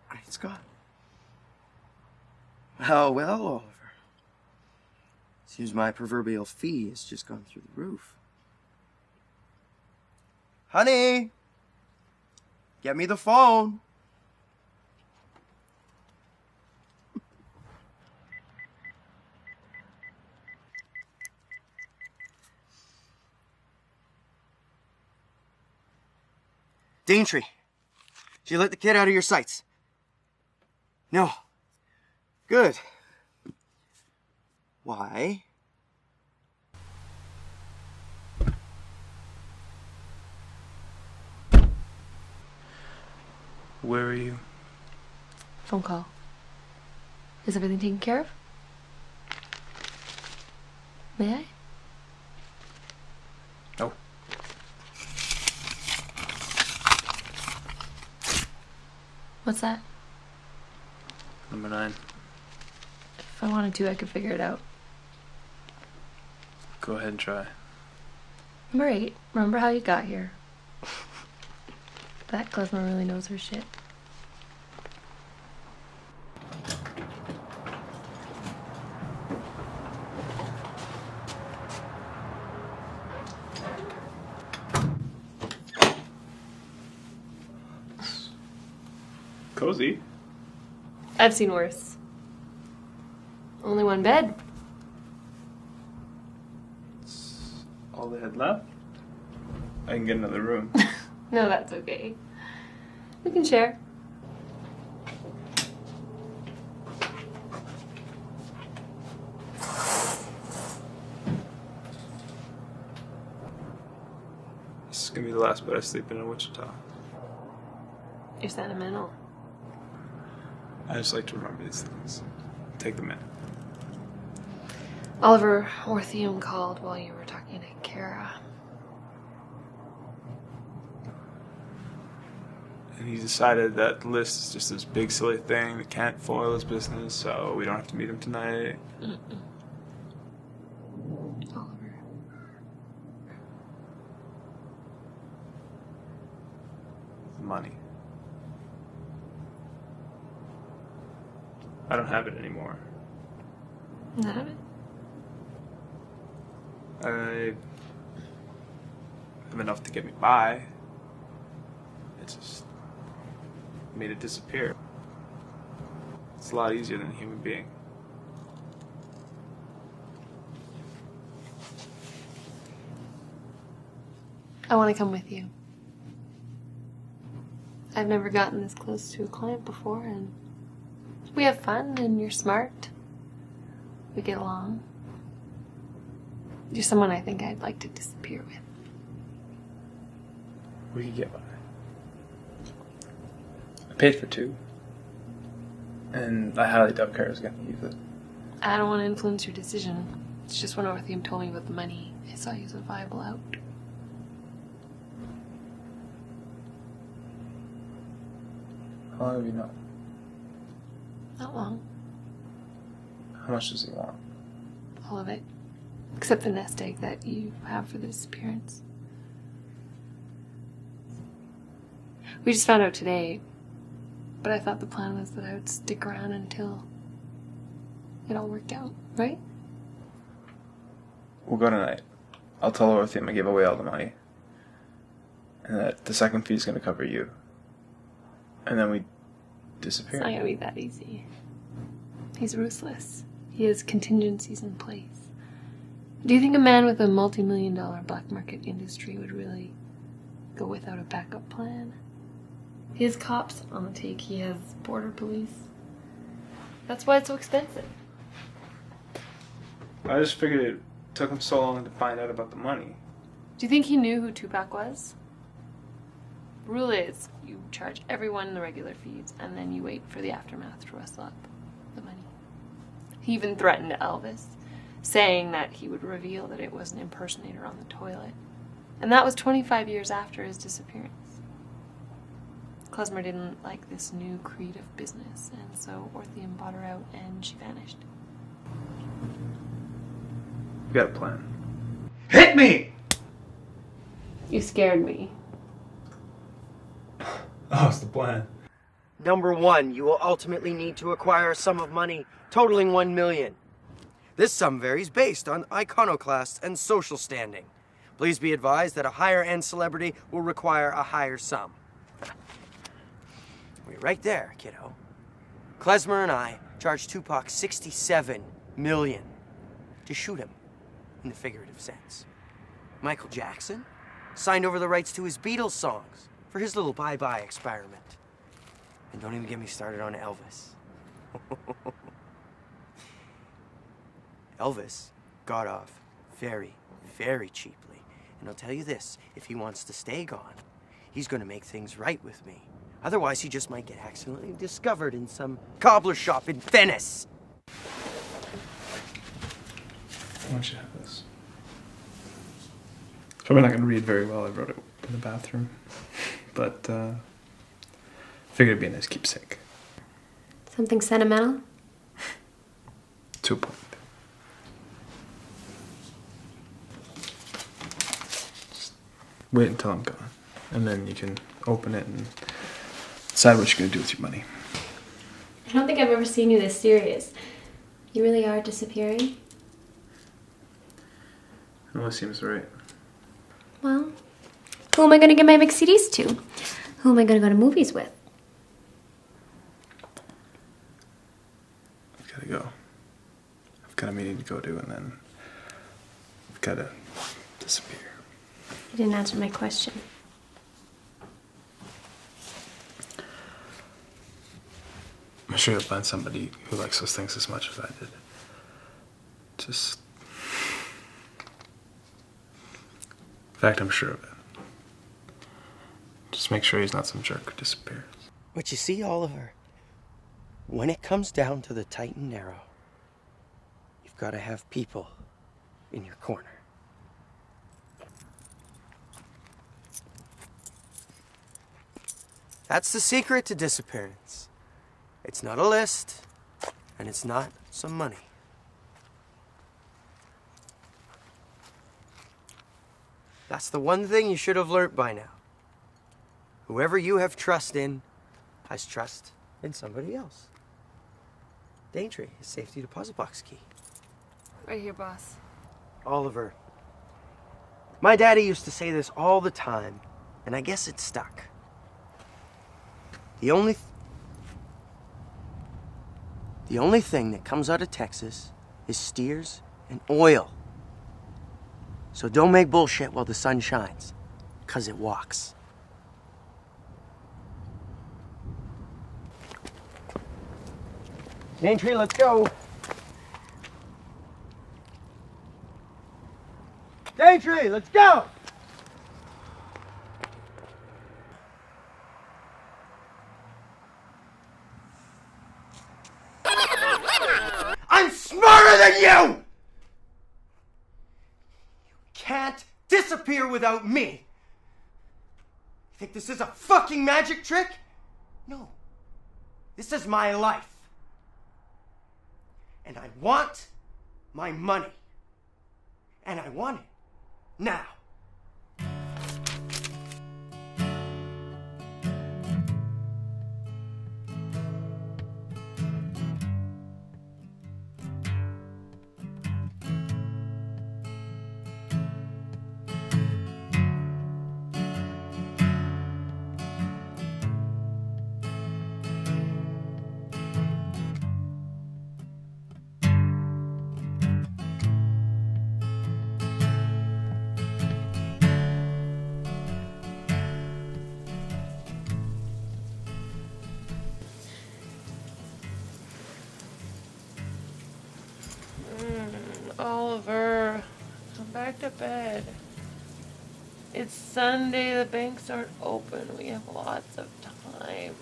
Great Scott. Oh, well, Oliver. Seems my proverbial fee has just gone through the roof. Honey! Get me the phone. Daintree. you let the kid out of your sights? No. Good. Why? Where are you? Phone call. Is everything taken care of? May I? No. What's that? Number 9. If I wanted to, I could figure it out. Go ahead and try. Number 8. Remember how you got here. That Klezmer really knows her shit. Cozy. I've seen worse. Only one bed. That's all they had left. I can get another room. No, that's okay. We can share. This is gonna be the last bed I sleep in Wichita. You're sentimental. I just like to remember these things. Take them in. Dr.Orthieum called while you were talking to Kara. And he decided that the list is just this big silly thing that can't foil his business, so we don't have to meet him tonight. Oliver. Money. I don't have it anymore. None of it? I have enough to get me by. It just made it disappear. It's a lot easier than a human being. I want to come with you. I've never gotten this close to a client before, and we have fun, and you're smart. We get along. You're someone I think I'd like to disappear with. We could get by. I paid for 2. And I highly doubt Kara's gonna use it. I don't want to influence your decision. It's just when Orthieum told me about the money, I saw you as a viable out. How long have you known? Not long. How much does he want? All of it. Except the nest egg that you have for the disappearance. We just found out today, but I thought the plan was that I would stick around until it all worked out, right? We'll go tonight. I'll tell Orthieum I gave away all the money. And that the second fee is going to cover you. And then we disappear. It's not going to be that easy. He's ruthless. He has contingencies in place. Do you think a man with a multi-million-dollar black market industry would really go without a backup plan? He has cops on the take. He has border police. That's why it's so expensive. I just figured it took him so long to find out about the money. Do you think he knew who Tupac was? The rule is, you charge everyone the regular fees, and then you wait for the aftermath to rustle up the money. He even threatened Elvis, saying that he would reveal that it was an impersonator on the toilet. And that was 25 years after his disappearance. Klezmer didn't like this new creed of business, and so Orthieum bought her out and she vanished. We got a plan. Hit me! You scared me. Oh, it's the plan. Number 1, you will ultimately need to acquire a sum of money totaling $1 million. This sum varies based on iconoclast and social standing. Please be advised that a higher-end celebrity will require a higher sum. We're right there, kiddo. Klezmer and I charged Tupac $67 million to shoot him, in the figurative sense. Michael Jackson signed over the rights to his Beatles songs for his little bye-bye experiment. And don't even get me started on Elvis. Elvis got off very, very cheaply. And I'll tell you this, if he wants to stay gone, he's gonna make things right with me. Otherwise, he just might get accidentally discovered in some cobbler shop in Venice. Why don't you have this? Probably not going to read very well. I wrote it in the bathroom. But, figured it'd be a nice keepsake. Something sentimental? To a point. Just wait until I'm gone. And then you can open it and decide what you're going to do with your money. I don't think I've ever seen you this serious. You really are disappearing? It always seems right. Well, who am I going to get my big CDs to? Who am I going to go to movies with? I've got to go. I've got a meeting to go to, and then I've got to disappear. You didn't answer my question. I'm sure you'll find somebody who likes those things as much as I did. Just... In fact, I'm sure of it. Just make sure he's not some jerk who disappears. But you see, Oliver, when it comes down to the tight and narrow, you've got to have people in your corner. That's the secret to disappearance. It's not a list, and it's not some money. That's the one thing you should have learnt by now. Whoever you have trust in has trust in somebody else. Daintree, his safety deposit box key. Right here, boss. Oliver, my daddy used to say this all the time, and I guess it stuck. The only thing that comes out of Texas is steers and oil. So don't make bullshit while the sun shines, 'cause it walks. Daintree, let's go. Daintree, let's go! I'm smarter than you! You can't disappear without me. You think this is a fucking magic trick? No. This is my life. And I want my money. And I want it now. Oliver, come back to bed. It's Sunday, the banks aren't open. We have lots of time.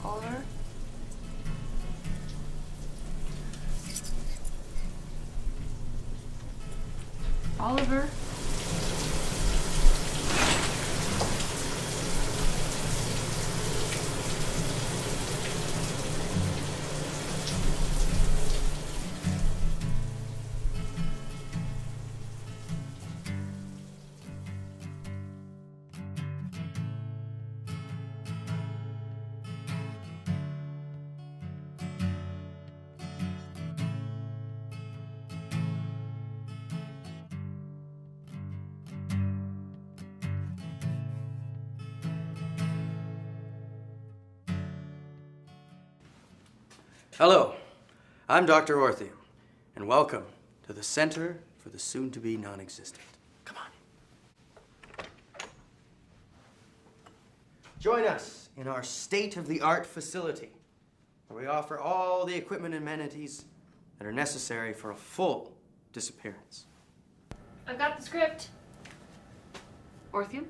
Oliver? Oliver? Hello, I'm Dr. Orthieum, and welcome to the Center for the Soon-to-Be Non-Existent. Come on. Join us in our state-of-the-art facility, where we offer all the equipment and amenities that are necessary for a full disappearance. I've got the script. Orthieum?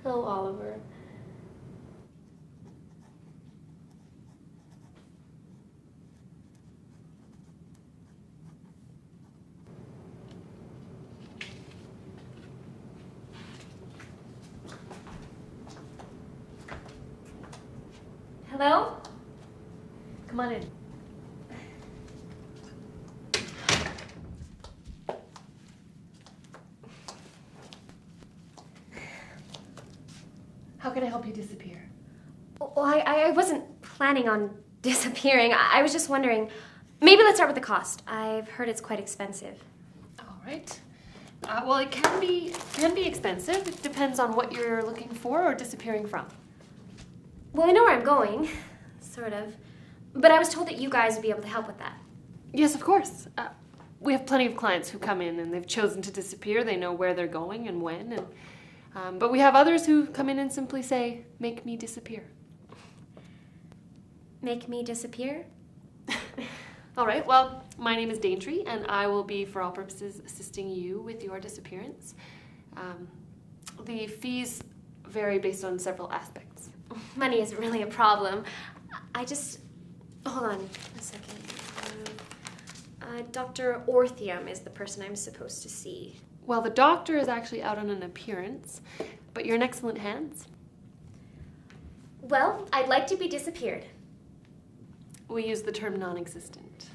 Oh, Oliver. Hello? Come on in. How can I help you disappear? Well, I wasn't planning on disappearing. I was just wondering. Maybe let's start with the cost. I've heard it's quite expensive. All right. Well, it can be expensive. It depends on what you're looking for or disappearing from. Well, I know where I'm going, sort of. But I was told that you guys would be able to help with that. Yes, of course. We have plenty of clients who come in and they've chosen to disappear. They know where they're going and when. But we have others who come in and simply say, "Make me disappear." Make me disappear? All right, well, my name is Daintree, and I will be, for all purposes, assisting you with your disappearance. The fees vary based on several aspects. Money isn't really a problem. Hold on a second. Dr. Orthieum is the person I'm supposed to see. Well, the doctor is actually out on an appearance, but you're in excellent hands. Well, I'd like to be disappeared. We use the term non-existent.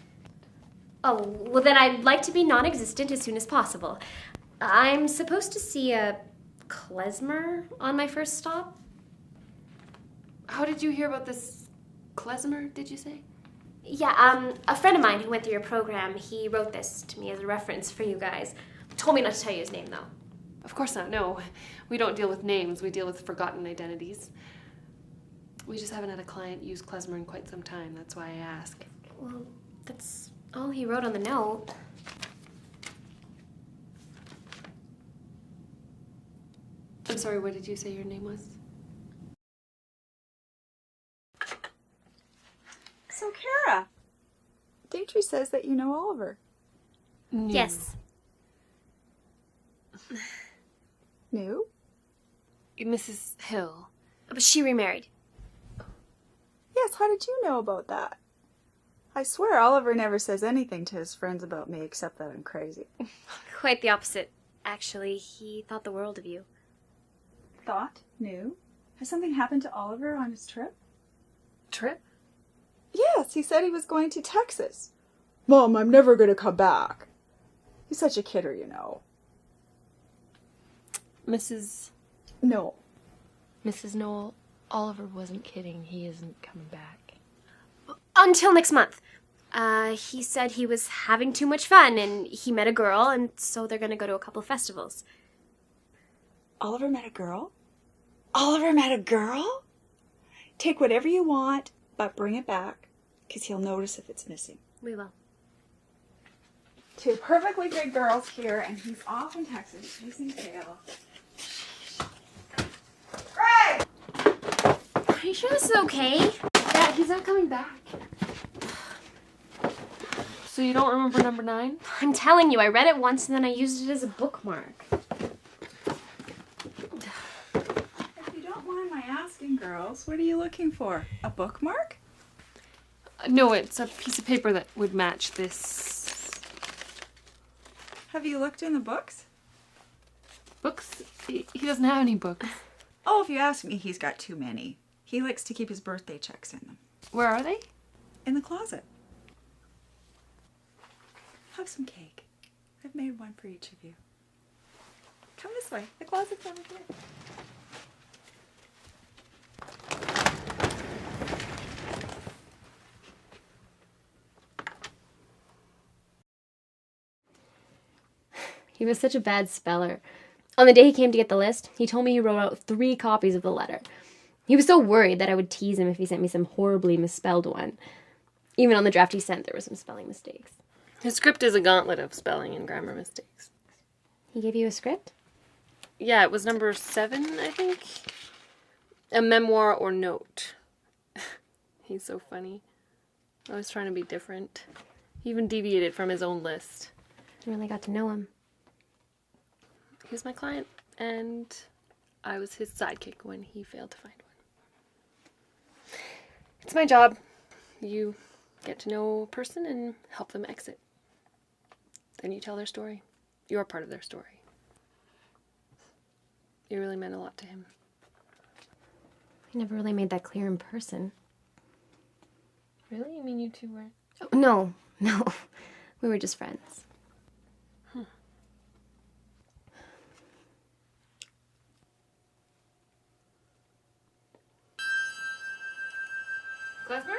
Oh, well then I'd like to be non-existent as soon as possible. I'm supposed to see a klezmer on my first stop. How did you hear about this klezmer, did you say? Yeah, a friend of mine who went through your program, he wrote this to me as a reference for you guys. Told me not to tell you his name, though. Of course not, no. We don't deal with names, we deal with forgotten identities. We just haven't had a client use klezmer in quite some time, that's why I ask. Well, that's all he wrote on the note. I'm sorry, what did you say your name was? So, Kara, Daintree says that you know Oliver. No. Yes. New? Mrs. Hill. But she remarried. Yes, how did you know about that? I swear Oliver never says anything to his friends about me except that I'm crazy. Quite the opposite, actually. He thought the world of you. Thought? New? Has something happened to Oliver on his trip? Trip? Yes, he said he was going to Texas. Mom, I'm never going to come back. He's such a kidder, you know. Mrs. No. Mrs. Knoll, Oliver wasn't kidding. He isn't coming back. Until next month. He said he was having too much fun and he met a girl, and so they're going to go to a couple of festivals. Oliver met a girl? Oliver met a girl? Take whatever you want, but bring it back, because he'll notice if it's missing. We will. Two perfectly good girls here, and he's off in Texas chasing tail. Greg! Are you sure this is okay? Yeah, he's not coming back. So you don't remember number 9? I'm telling you, I read it once and then I used it as a bookmark. If you don't mind my asking, girls, what are you looking for? A bookmark? No, it's a piece of paper that would match this. Have you looked in the books? Books? He doesn't have any books. Oh, if you ask me, he's got too many. He likes to keep his birthday checks in them. Where are they? In the closet. Have some cake. I've made one for each of you. Come this way. The closet's over here. He was such a bad speller. On the day he came to get the list, he told me he wrote out 3 copies of the letter. He was so worried that I would tease him if he sent me some horribly misspelled one. Even on the draft he sent, there were some spelling mistakes. His script is a gauntlet of spelling and grammar mistakes. He gave you a script? Yeah, it was number 7, I think. A memoir or note. He's so funny. I was trying to be different. He even deviated from his own list. You really got to know him. He was my client, and I was his sidekick when he failed to find one. It's my job. You get to know a person and help them exit. Then you tell their story. You're part of their story. It really meant a lot to him. I never really made that clear in person. Really? You mean you two weren't? Oh, no. We were just friends. Klezmer?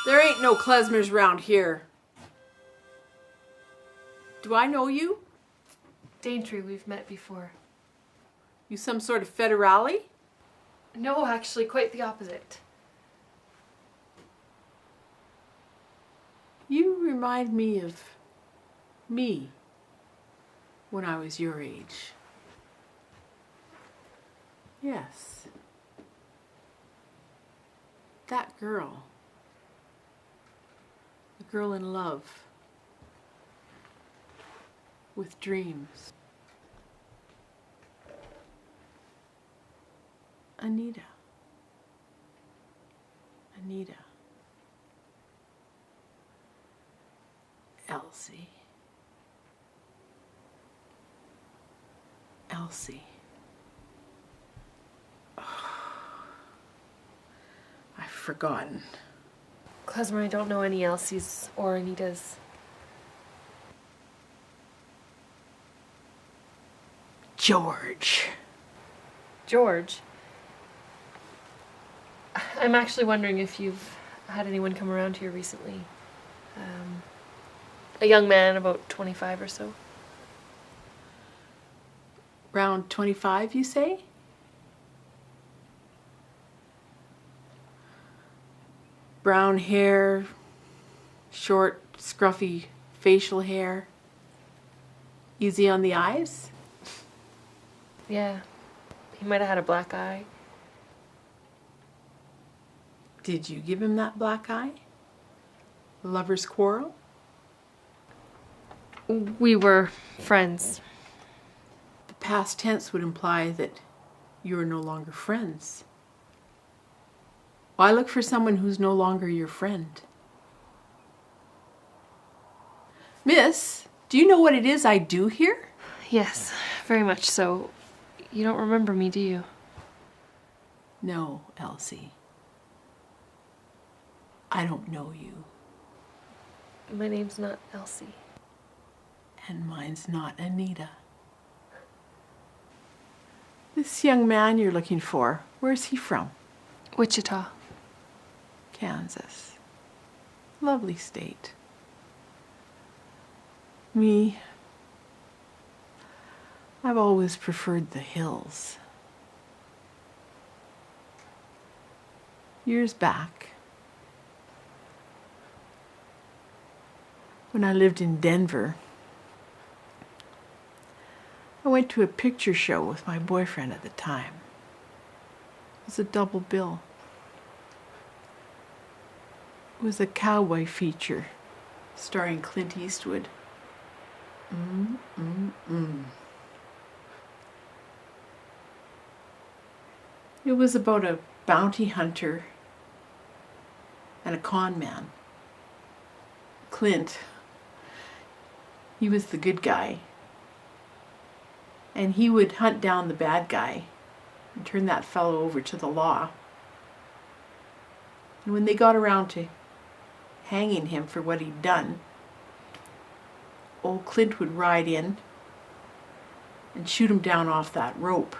There ain't no klezmers round here. Do I know you? Daintree, we've met before. You some sort of federale? No, actually, quite the opposite. You remind me of me when I was your age. Yes. That girl. The girl in love. With dreams. Anita. Elsie. Oh, I've forgotten. Klezmer, I don't know any Elsies or Anitas. George. I'm actually wondering if you've had anyone come around here recently. A young man, about 25 or so. Round 25, you say? Brown hair, short, scruffy facial hair. Easy on the eyes? Yeah. He might have had a black eye. Did you give him that black eye? A lover's quarrel? We were friends. The past tense would imply that you are no longer friends. Why look for someone who's no longer your friend? Miss, do you know what it is I do here? Yes, very much so. You don't remember me, do you? No, Elsie. I don't know you. My name's not Elsie. And mine's not Anita. This young man you're looking for, where's he from? Wichita. Kansas. Lovely state. Me, I've always preferred the hills. Years back, when I lived in Denver, I went to a picture show with my boyfriend at the time. It was a double bill. It was a cowboy feature starring Clint Eastwood. It was about a bounty hunter and a con man. Clint, he was the good guy. And he would hunt down the bad guy and turn that fellow over to the law. And when they got around to hanging him for what he'd done, old Clint would ride in and shoot him down off that rope.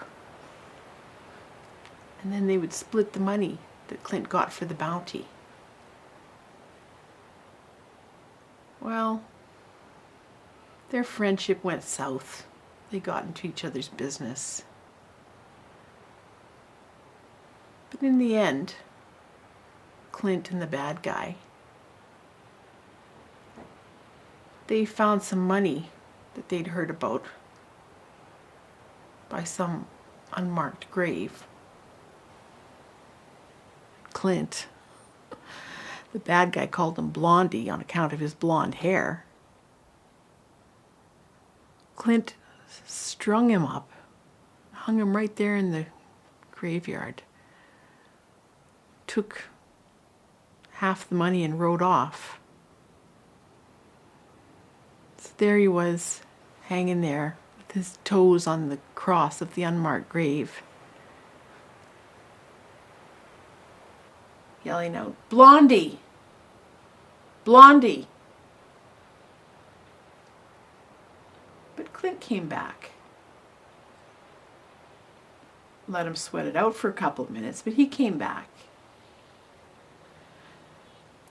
And then they would split the money that Clint got for the bounty. Well, Their friendship went south. They got into each other's business. But in the end, Clint and the bad guy, they found some money that they'd heard about by some unmarked grave. Clint, the bad guy, called him Blondie on account of his blonde hair. Clint strung him up, hung him right there in the graveyard, took half the money and rode off. So there he was, hanging there with his toes on the cross of the unmarked grave, yelling out, "Blondie! Blondie!" But Clint came back. Let him sweat it out for a couple of minutes, but he came back.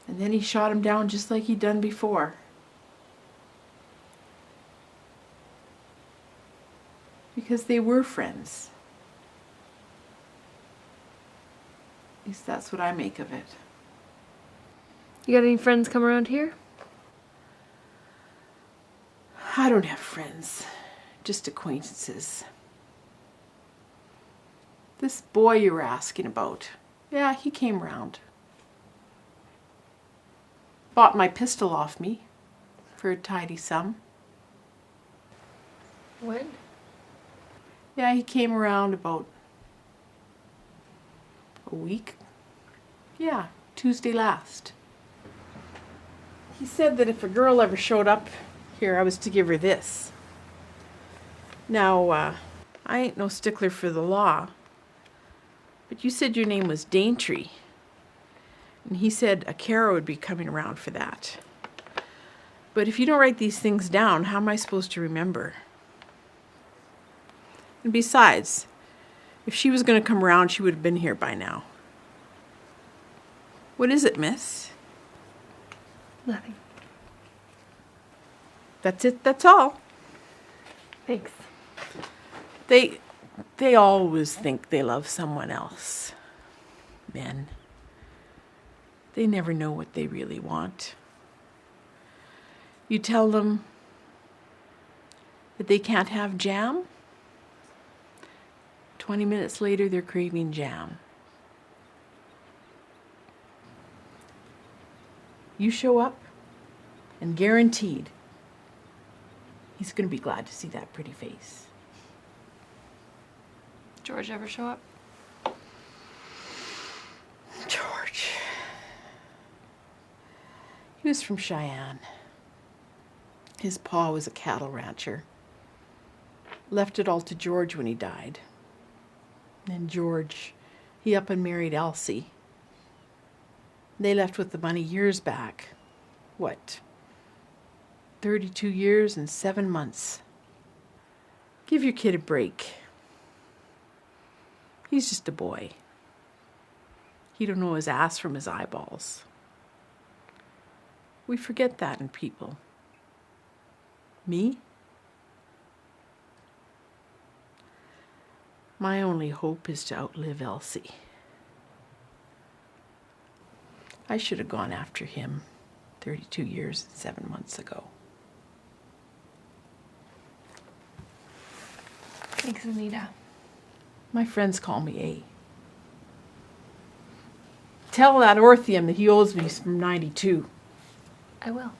And then he shot him down just like he'd done before. Because they were friends. At least that's what I make of it. You got any friends come around here? I don't have friends, just acquaintances. This boy you were asking about, yeah, he came round. Bought my pistol off me for a tidy sum. When? Yeah, he came around about a week. Yeah, Tuesday last. He said that if a girl ever showed up here, I was to give her this. Now, I ain't no stickler for the law, but you said your name was Daintree. And he said a Kara would be coming around for that. But if you don't write these things down, how am I supposed to remember? And besides, if she was going to come around, she would have been here by now. What is it, miss? Nothing. That's it, that's all. Thanks. They always think they love someone else. Men. They never know what they really want. You tell them that they can't have jam. 20 minutes later, they're craving jam. You show up, and guaranteed, he's going to be glad to see that pretty face. George ever show up? George. He was from Cheyenne. His pa was a cattle rancher. Left it all to George when he died. And George, he up and married Elsie. They left with the money years back. What? 32 years and 7 months. Give your kid a break. He's just a boy. He don't know his ass from his eyeballs. We forget that in people. Me? My only hope is to outlive Elsie. I should have gone after him 32 years and 7 months ago. Thanks, Anita. My friends call me A. Tell that Orthieum that he owes me from 92. I will.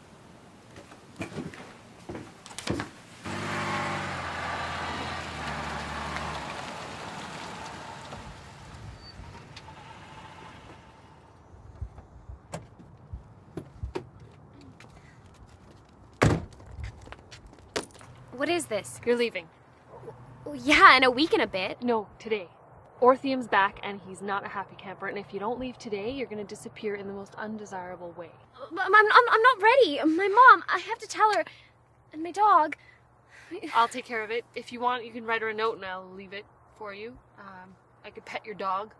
What is this? You're leaving. Yeah, in a week and a bit. No, today. Orthium's back, and he's not a happy camper, and if you don't leave today, you're gonna disappear in the most undesirable way. I'm not ready. My mom, I have to tell her. And my dog. I'll take care of it. If you want, you can write her a note and I'll leave it for you. I could pet your dog.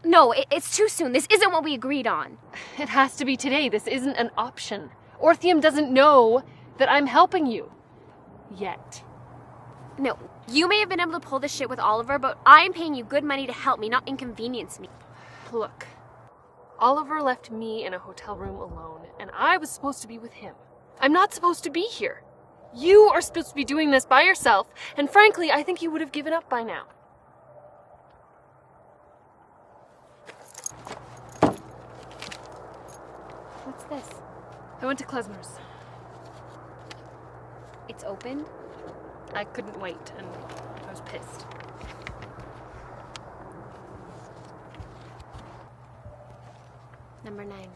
No, it's too soon. This isn't what we agreed on. It has to be today. This isn't an option. Orthium doesn't know that I'm helping you. yet. No, you may have been able to pull this shit with Oliver, but I'm paying you good money to help me, not inconvenience me. Look, Oliver left me in a hotel room alone, and I was supposed to be with him. I'm not supposed to be here. You are supposed to be doing this by yourself, and frankly, I think you would have given up by now. What's this? I went to Klezmer's. It's open? I couldn't wait, and I was pissed. Number 9.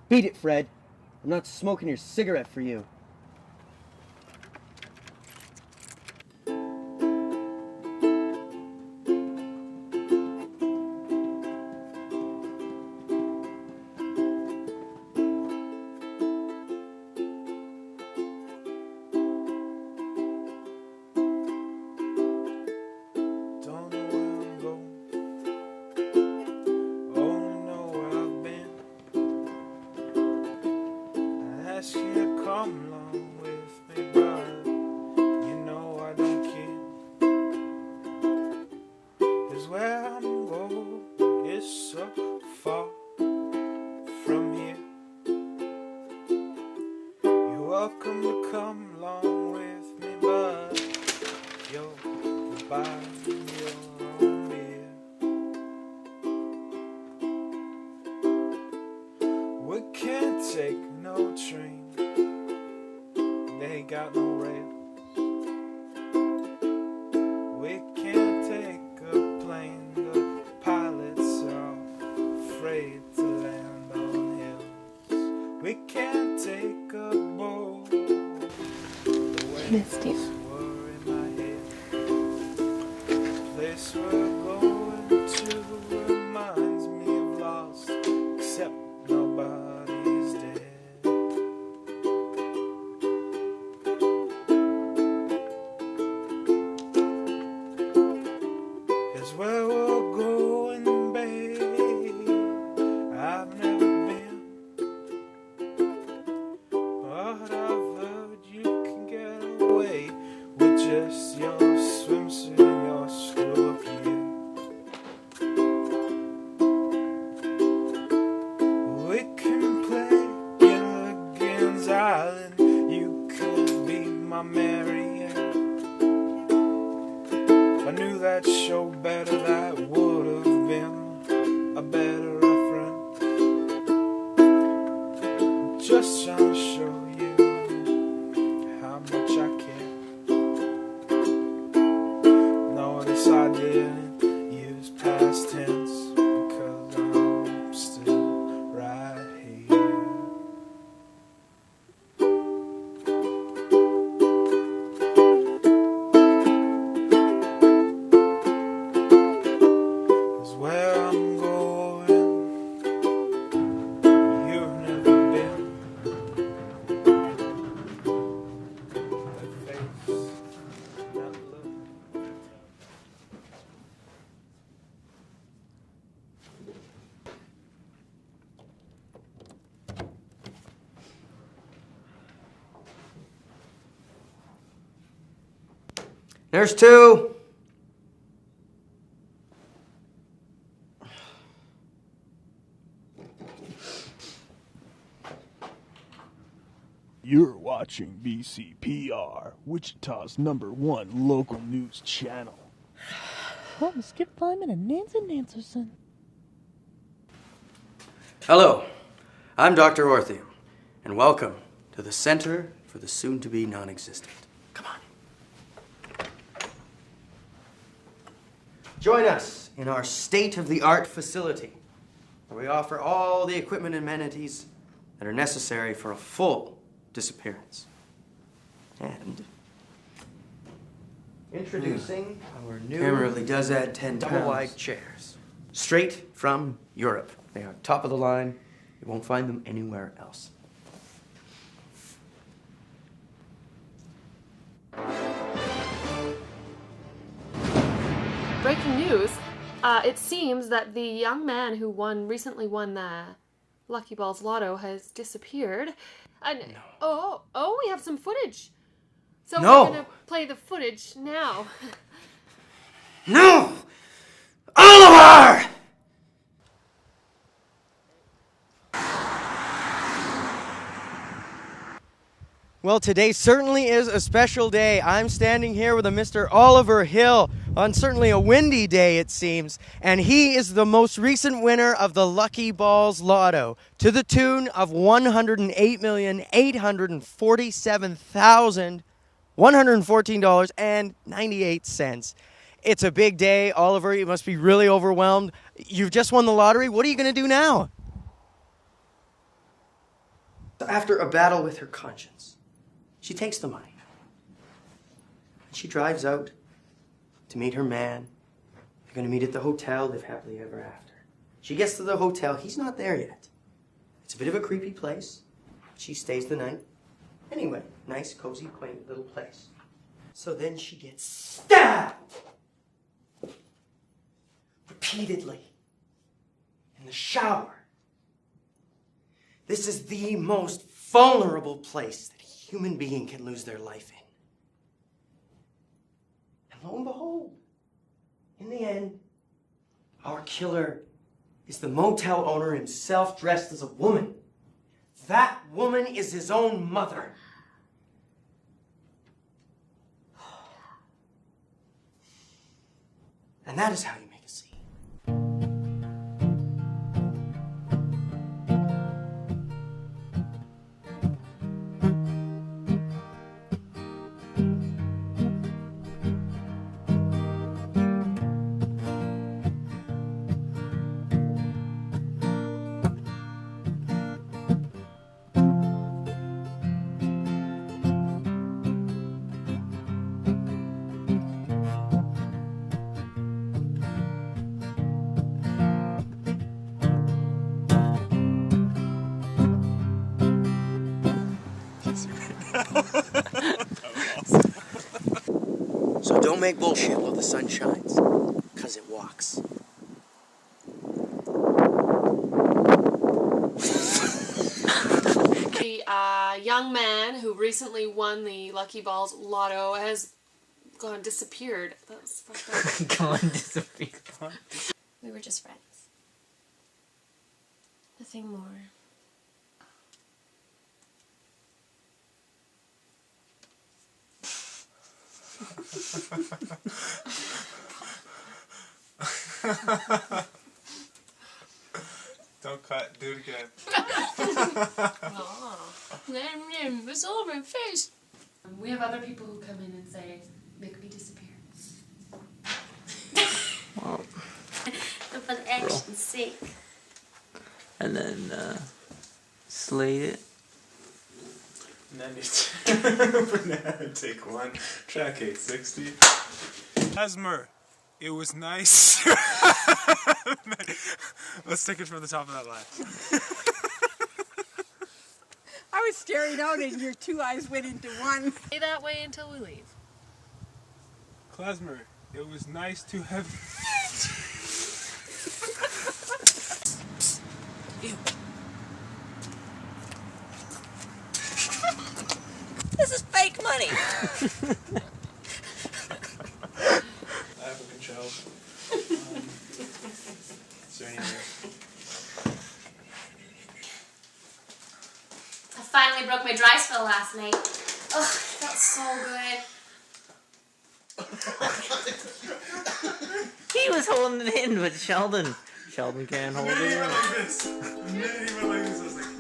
Beat it, Fred. I'm not smoking your cigarette for you. Missed you. There's 2. You're watching BCPR, Wichita's #1 local news channel. I'm Skip Lyman and Nancy Nancerson. Hello, I'm Dr.Orthieum, and welcome to the Center for the Soon-to-Be Non-Existent. Come on. Join us in our state-of-the-art facility, where we offer all the equipment and amenities that are necessary for a full disappearance. And introducing our new camera really does add 10 double-wide chairs, straight from Europe. They are top of the line. You won't find them anywhere else. breaking news. It seems that the young man who recently won the Lucky Balls Lotto has disappeared. And we have some footage. So we're gonna play the footage now. No! Oliver! Well, today certainly is a special day. I'm standing here with a Mr. Oliver Hill on certainly a windy day, it seems, and he is the most recent winner of the Lucky Balls Lotto to the tune of $108,847,114.98. It's a big day, Oliver. You must be really overwhelmed. You've just won the lottery. What are you going to do now? After a battle with her conscience, she takes the money. She drives out to meet her man. They're going to meet at the hotel, live happily ever after. She gets to the hotel. He's not there yet. It's a bit of a creepy place. She stays the night. Anyway, nice, cozy, quaint little place. So then she gets stabbed repeatedly in the shower. This is the most vulnerable place that a human being can lose their life in. And lo and behold, in the end, our killer is the motel owner himself dressed as a woman. That woman is his own mother. And that is how you make a scene. So don't make bullshit while the sun shines, because it walks. The young man who recently won the Lucky Balls Lotto has disappeared. That was fucked up. Disappeared. We were just friends. Nothing more. Don't cut. Do it again. It's all over my face. We have other people who come in and say, "Make me disappear." Well, For the action's sake. and then slate it. And then you take one. Track 860. Esmer, it was nice. Let's take it from the top of that line. I was staring out and your two eyes went into one. Stay that way until we leave. Klezmer, it was nice to have... Ew. This is fake money. African child. Is there any other? I finally broke my dry spell last night. Ugh, it felt so good. He was holding it in, but Sheldon can't hold it in. Like this. The minute he went like this, I was like...